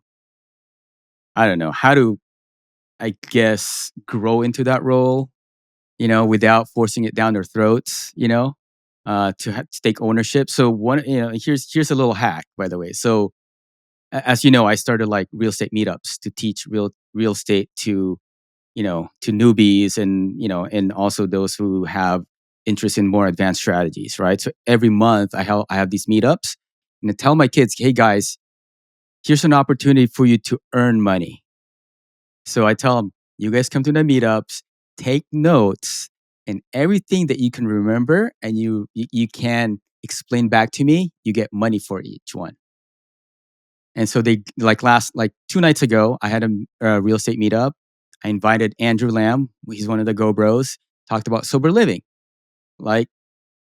I don't know, how to, I guess, grow into that role, without forcing it down their throats, to take ownership. So here's a little hack, by the way. So as you know, I started like real estate meetups to teach real estate to newbies and also those who have interest in more advanced strategies, right? So every month I have these meetups and I tell my kids, hey guys, here's an opportunity for you to earn money. So I tell them, you guys come to the meetups, take notes, and everything that you can remember and you can explain back to me, you get money for each one. And so they like 2 nights ago, I had a real estate meetup. I invited Andrew Lamb. He's one of the Go Bros. Talked about sober living, like,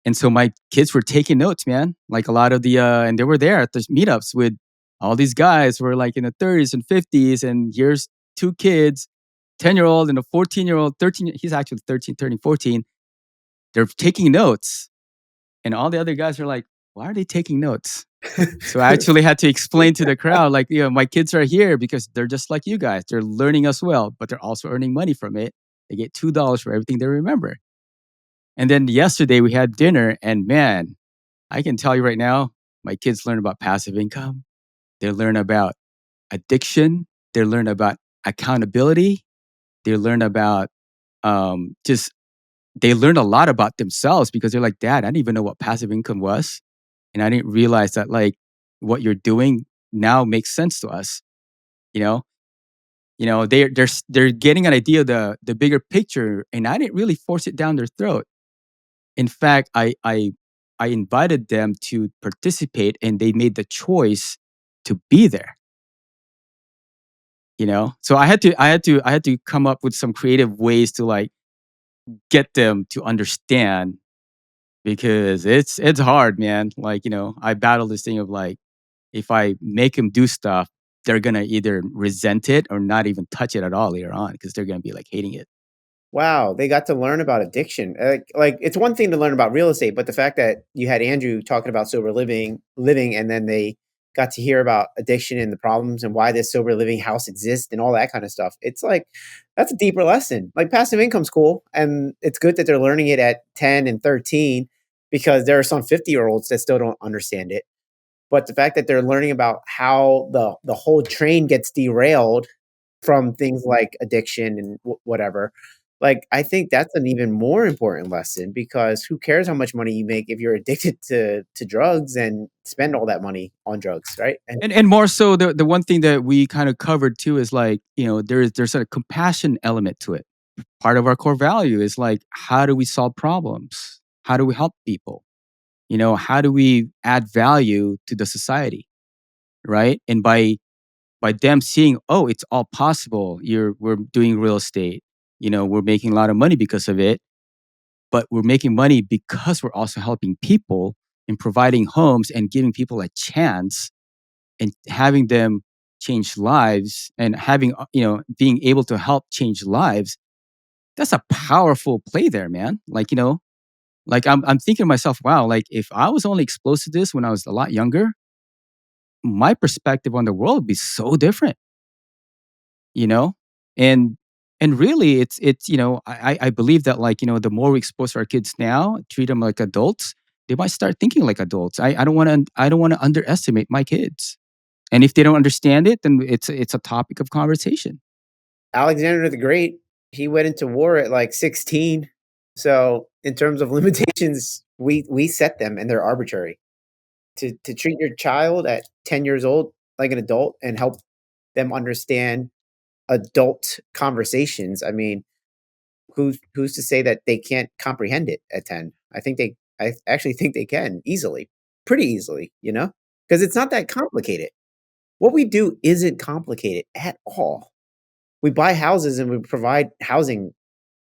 and so my kids were taking notes, man. Like a lot of and they were there at the meetups with all these guys who were like in the 30s and 50s, and here's two kids, 10-year-old and a 14-year-old, 13. He's actually 13, turning 14. They're taking notes, and all the other guys are like, "Why are they taking notes?" So I actually had to explain to the crowd, like, my kids are here because they're just like you guys. They're learning as well, but they're also earning money from it. They get $2 for everything they remember. And then yesterday we had dinner, and man, I can tell you right now, my kids learn about passive income. They learn about addiction. They learn about accountability. They learn about just they learn a lot about themselves because they're like, Dad, I didn't even know what passive income was. And I didn't realize that like what you're doing now makes sense to us. You know, they're getting an idea of the bigger picture, and I didn't really force it down their throat. In fact, I invited them to participate, and they made the choice to be there. So I had to come up with some creative ways to like get them to understand because it's hard, man. Like, I battle this thing of like, if I make them do stuff, they're gonna either resent it or not even touch it at all later on because they're gonna be like hating it. Wow, they got to learn about addiction. It's one thing to learn about real estate, but the fact that you had Andrew talking about sober living, and then they got to hear about addiction and the problems and why this sober living house exists and all that kind of stuff. It's like that's a deeper lesson. Like passive income's cool, and it's good that they're learning it at 10 and 13 because there are some 50-year-olds that still don't understand it. But the fact that they're learning about how the whole train gets derailed from things like addiction and whatever, like, I think that's an even more important lesson because who cares how much money you make if you're addicted to drugs and spend all that money on drugs, right? And And more so, the one thing that we kind of covered too is like, there's a compassion element to it. Part of our core value is like, how do we solve problems? How do we help people? How do we add value to the society, right? And by them seeing, oh, it's all possible. We're doing real estate. We're making a lot of money because of it, but we're making money because we're also helping people and providing homes and giving people a chance and having them change lives and having being able to help change lives. That's a powerful play there, man. Like, like I'm thinking to myself, wow, like if I was only exposed to this when I was a lot younger, my perspective on the world would be so different, you know? And really it's I believe that, like, the more we expose our kids now, treat them like adults, they might start thinking like adults. I don't want to underestimate my kids. And if they don't understand it, then it's a topic of conversation. Alexander the Great, he went into war at like 16. So in terms of limitations, we set them and they're arbitrary. To treat your child at 10 years old like an adult and help them understand adult conversations. I mean, who's to say that they can't comprehend it at 10? I actually think they can easily, pretty easily, because it's not that complicated. What we do isn't complicated at all. We buy houses and we provide housing,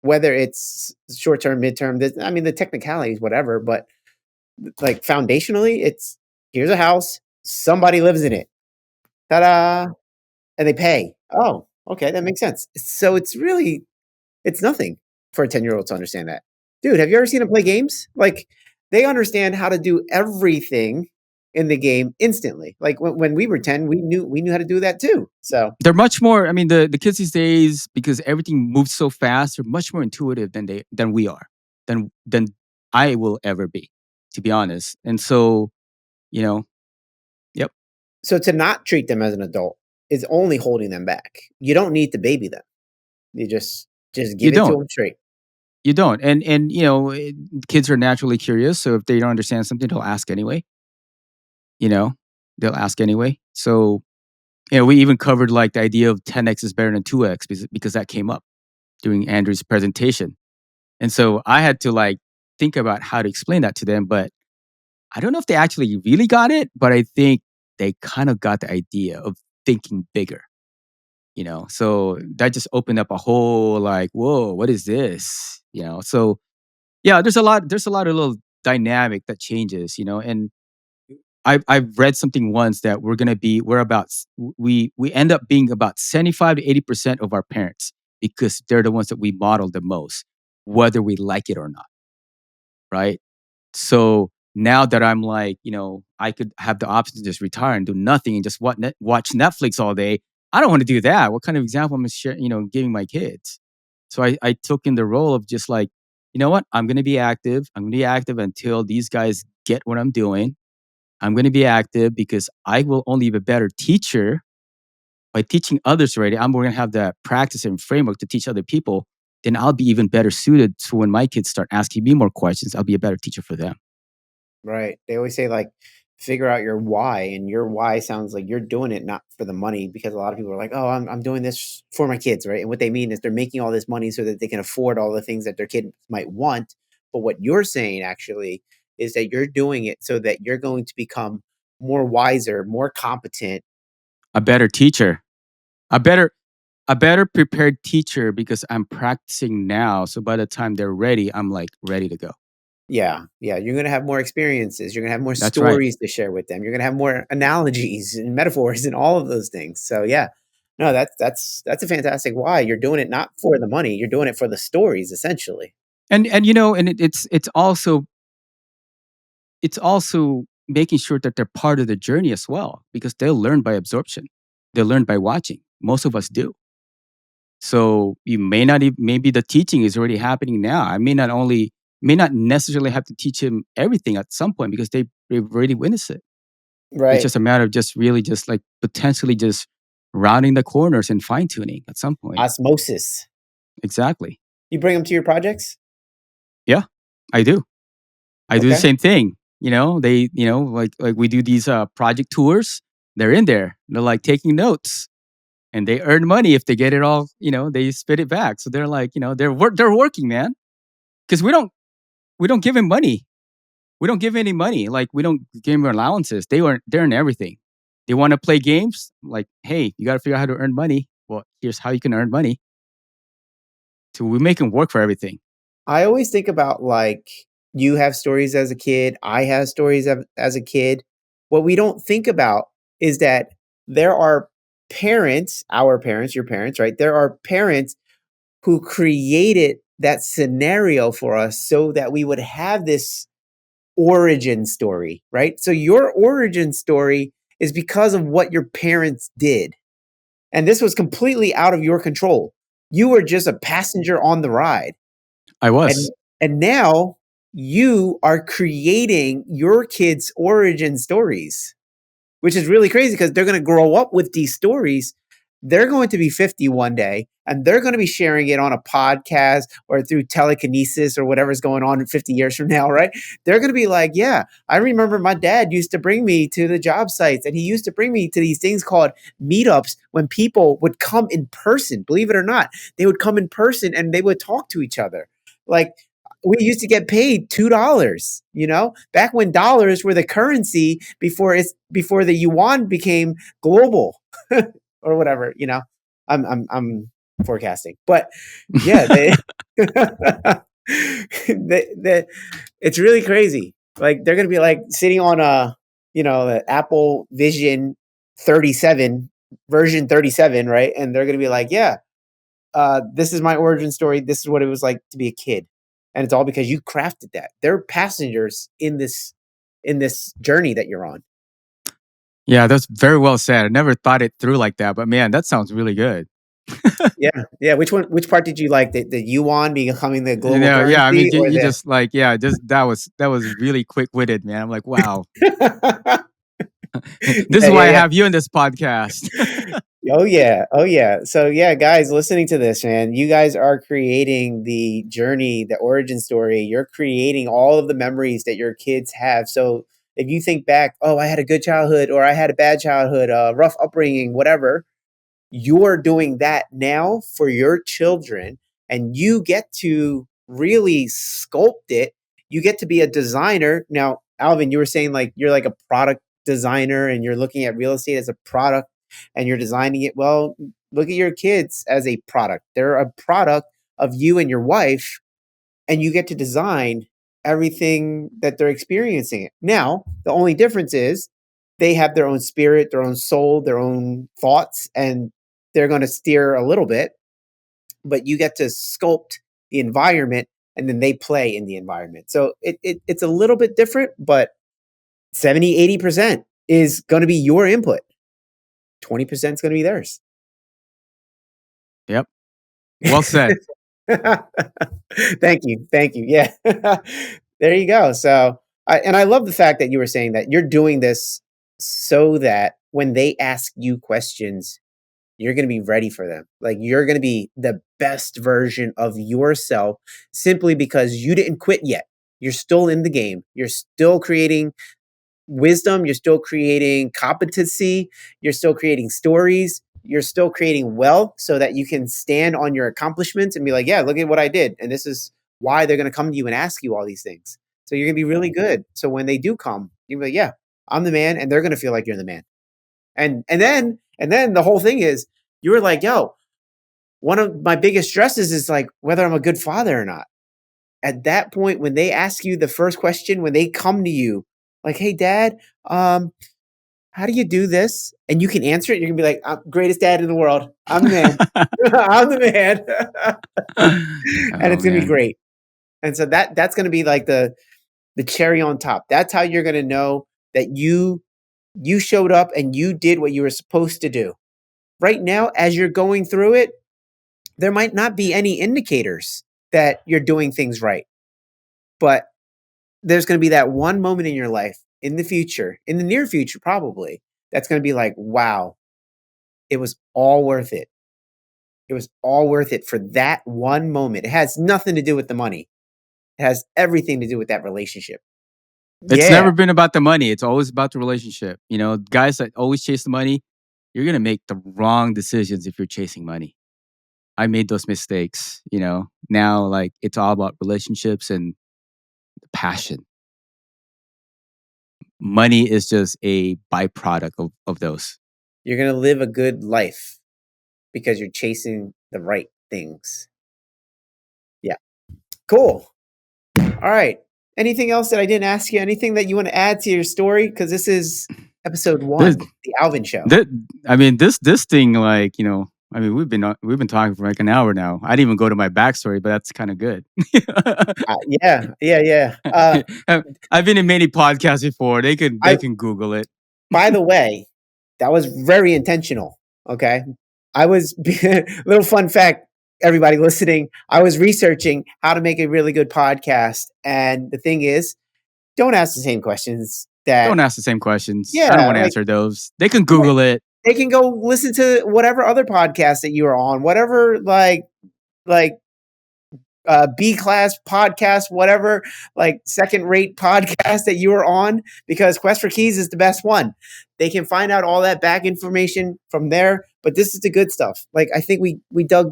whether it's short term, midterm. I mean, the technicalities, whatever, but like foundationally, it's here's a house, somebody lives in it. Ta-da! And they pay. Oh, okay, that makes sense. So it's nothing for a 10-year-old to understand that. Dude, have you ever seen them play games? Like, they understand how to do everything in the game instantly. Like, when we were 10, we knew how to do that too. So, They're much more, I mean, the kids these days, because everything moves so fast, they're much more intuitive than we are, than I will ever be, to be honest. And so, you know, yep, so to not treat them as an adult is only holding them back. You don't need to baby them. You just you give it to don't. them straight. You don't. And kids are naturally curious, so if they don't understand something, they'll ask anyway, you know. They'll ask anyway. So, we even covered like the idea of 10x is better than 2x because that came up during Andrew's presentation. And so I had to like think about how to explain that to them, but I don't know if they actually really got it, but I think they kind of got the idea of thinking bigger, So that just opened up a whole like, whoa, what is this? So yeah, there's a lot of little dynamic that changes, and I've read something once that we end up being about 75 to 80% of our parents because they're the ones that we model the most, whether we like it or not, right? So now that I'm like, I could have the option to just retire and do nothing and just watch Netflix all day. I don't want to do that. What kind of example am I giving my kids? So I took in the role of just like, you know what? I'm going to be active. I'm going to be active until these guys get what I'm doing. I'm going to be active because I will only be a better teacher by teaching others already. I'm going to have that practice and framework to teach other people. Then I'll be even better suited to when my kids start asking me more questions. I'll be a better teacher for them. Right. They always say like figure out your why, and your why sounds like you're doing it not for the money because a lot of people are like, "Oh, I'm doing this for my kids," right? And what they mean is they're making all this money so that they can afford all the things that their kid might want. But what you're saying actually is that you're doing it so that you're going to become more wiser, more competent. A better teacher, a better a better prepared teacher because I'm practicing now. So by the time they're ready, I'm like ready to go. Yeah, yeah, you're gonna have more experiences, you're gonna have more That's right. stories to share with them, you're gonna have more analogies and metaphors and all of those things, so yeah. No, that's a fantastic why. You're doing it not for the money, you're doing it for the stories, essentially. And it's also making sure that they're part of the journey as well, because they'll learn by absorption. They learn by watching. Most of us do. So you may not even, maybe the teaching is already happening now. I may not necessarily have to teach him everything at some point because they've already witnessed it. It's Right. just a matter of just really just like potentially just rounding the corners and fine tuning at some point. Osmosis. Exactly. You bring them to your projects? Yeah, I do. I do the Okay. same thing. Like we do these project tours. They're in there. They're like taking notes, and they earn money if they get it all. They spit it back. So they're like, they're working, man. Because we don't give him money. We don't give any money. Like we don't give him allowances. They earn everything. They want to play games. Like, hey, you got to figure out how to earn money. Well, here's how you can earn money. So we make them work for everything. I always think about, like, you have stories as a kid, I have stories as a kid. What we don't think about is that there are parents, our parents, your parents, right? There are parents who created that scenario for us so that we would have this origin story, right? So your origin story is because of what your parents did. And this was completely out of your control. You were just a passenger on the ride. I And was. and now you are creating your kids' origin stories, which is really crazy because they're gonna grow up with these stories. They're going to be 50 one day, and they're gonna be sharing it on a podcast or through telekinesis or whatever's going on in 50 years from now, right? They're gonna be like, "Yeah, I remember my dad used to bring me to the job sites, and he used to bring me to these things called meetups when people would come in person." Believe it or not, they would come in person and they would talk to each other. Like, we used to get paid $2, back when dollars were the currency before the yuan became global or whatever. I'm forecasting. But yeah, they it's really crazy. Like, they're gonna be like sitting on the Apple Vision 37 version 37, right? And they're gonna be like, yeah, this is my origin story. This is what it was like to be a kid, and it's all because you crafted that. They're passengers in this journey that you're on. Yeah, that's very well said. I never thought it through like that, but man, that sounds really good. Yeah, yeah. Which part did you like? The yuan becoming the global Yeah. I mean, currency, you, or you the? just like, yeah, just that was really quick witted, man. I'm like, wow, this Yeah, is why I yeah, have you in this podcast. yeah. Oh yeah, oh yeah. So yeah, guys, listening to this, man, you guys are creating the journey, the origin story. You're creating all of the memories that your kids have. So if you think back, oh, I had a good childhood, or I had a bad childhood, rough upbringing, whatever, you're doing that now for your children, and you get to really sculpt it. You get to be a designer. Now, Alvin, you were saying like you're like a product designer and you're looking at real estate as a product and you're designing it. Well, look at your kids as a product. They're a product of you and your wife, and you get to design everything that they're experiencing. Now, the only difference is they have their own spirit, their own soul, their own thoughts, and they're going to steer a little bit, but you get to sculpt the environment and then they play in the environment. So it's a little bit different, but 70-80% is going to be your input. 20% is going to be theirs. Yep. Well said. Thank you. Thank you. Yeah. There you go. So, I love the fact that you were saying that you're doing this so that when they ask you questions, you're going to be ready for them. Like, you're going to be the best version of yourself simply because you didn't quit yet. You're still in the game. You're still creating wisdom, you're still creating competency, you're still creating stories, you're still creating wealth so that you can stand on your accomplishments and be like, yeah, look at what I did. And this is why they're going to come to you and ask you all these things. So you're going to be really good. So when they do come, you're like, yeah, I'm the man, and they're going to feel like you're the man. And then the whole thing is you were like, yo, one of my biggest stresses is like whether I'm a good father or not. at that point, when they ask you the first question, when they come to you, like, "Hey, Dad, how do you do this?" And you can answer it, you're gonna be like, "I'm greatest dad in the world. I'm the man. I'm the man." And Oh it's gonna be man. great. And so that's gonna be like the cherry on top. That's how you're gonna know that you showed up and you did what you were supposed to do. Right now, as you're going through it, there might not be any indicators that you're doing things right, but there's going to be that one moment in your life in the future, in the near future, probably, that's going to be like, wow, it was all worth it. It was all worth it for that one moment. It has nothing to do with the money. It has everything to do with that relationship. It's Yeah. never been about the money. It's always about the relationship. You know, guys that always chase the money, you're gonna make the wrong decisions if you're chasing money. I made those mistakes, you know. Now like it's all about relationships and passion. Money is just a byproduct of those. You're going to live a good life because you're chasing the right things. Yeah. Cool. All right. Anything else that I didn't ask you? Anything that you want to add to your story? Because this is episode This, 1, the Alvin show. I mean, this thing, like, you know, I mean, we've been talking for like an hour now. I didn't even go to my backstory, but that's kind of good. Yeah. I've been in many podcasts before. They I can Google it. By the way, that was very intentional. Okay, I was little fun fact. Everybody listening, I was researching how to make a really good podcast, and the thing is, don't ask the same questions. Don't ask the same questions. I don't Yeah, want to like answer those. They can Google it. they can go listen to whatever other podcast that you are on, whatever like B class podcast, whatever, like second rate podcast that you are on, because Quest for Keys is the best one. They can find out all that back information from there. But this is the good stuff. Like, I think we dug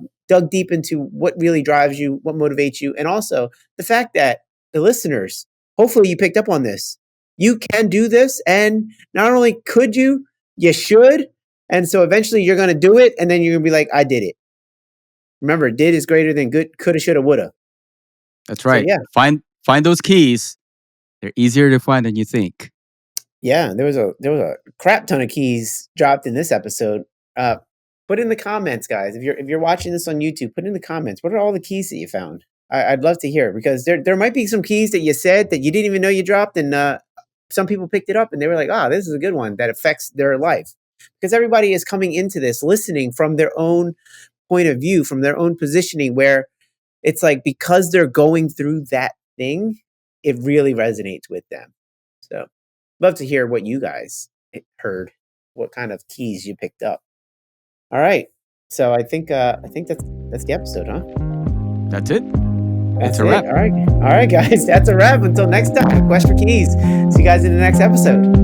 deep into what really drives you, what motivates you, and also the fact that the listeners, hopefully you picked up on this. You can do this, and not only could you, you should. And so eventually you're gonna do it, and then you're gonna be like, I did it. Remember, did is greater than good, coulda, shoulda, woulda. That's So right. yeah, Find those keys. They're easier to find than you think. yeah, there was a crap ton of keys dropped in this episode. Uh, put in the comments, guys. If you're watching this on YouTube, put in the comments. What are all the keys that you found? I'd love to hear, because there might be some keys that you said that you didn't even know you dropped, and some people picked it up and they were like, "Ah, this is a good one that affects their life." Because everybody is coming into this listening from their own point of view, from their own positioning, where it's like, because they're going through that thing, it really resonates with them. So, love to hear what you guys heard, what kind of keys you picked up. All right. So I think that's the episode, huh? That's it. That's a it. wrap. All right, guys. That's a wrap. Until next time, Quest for Keys. See you guys in the next episode.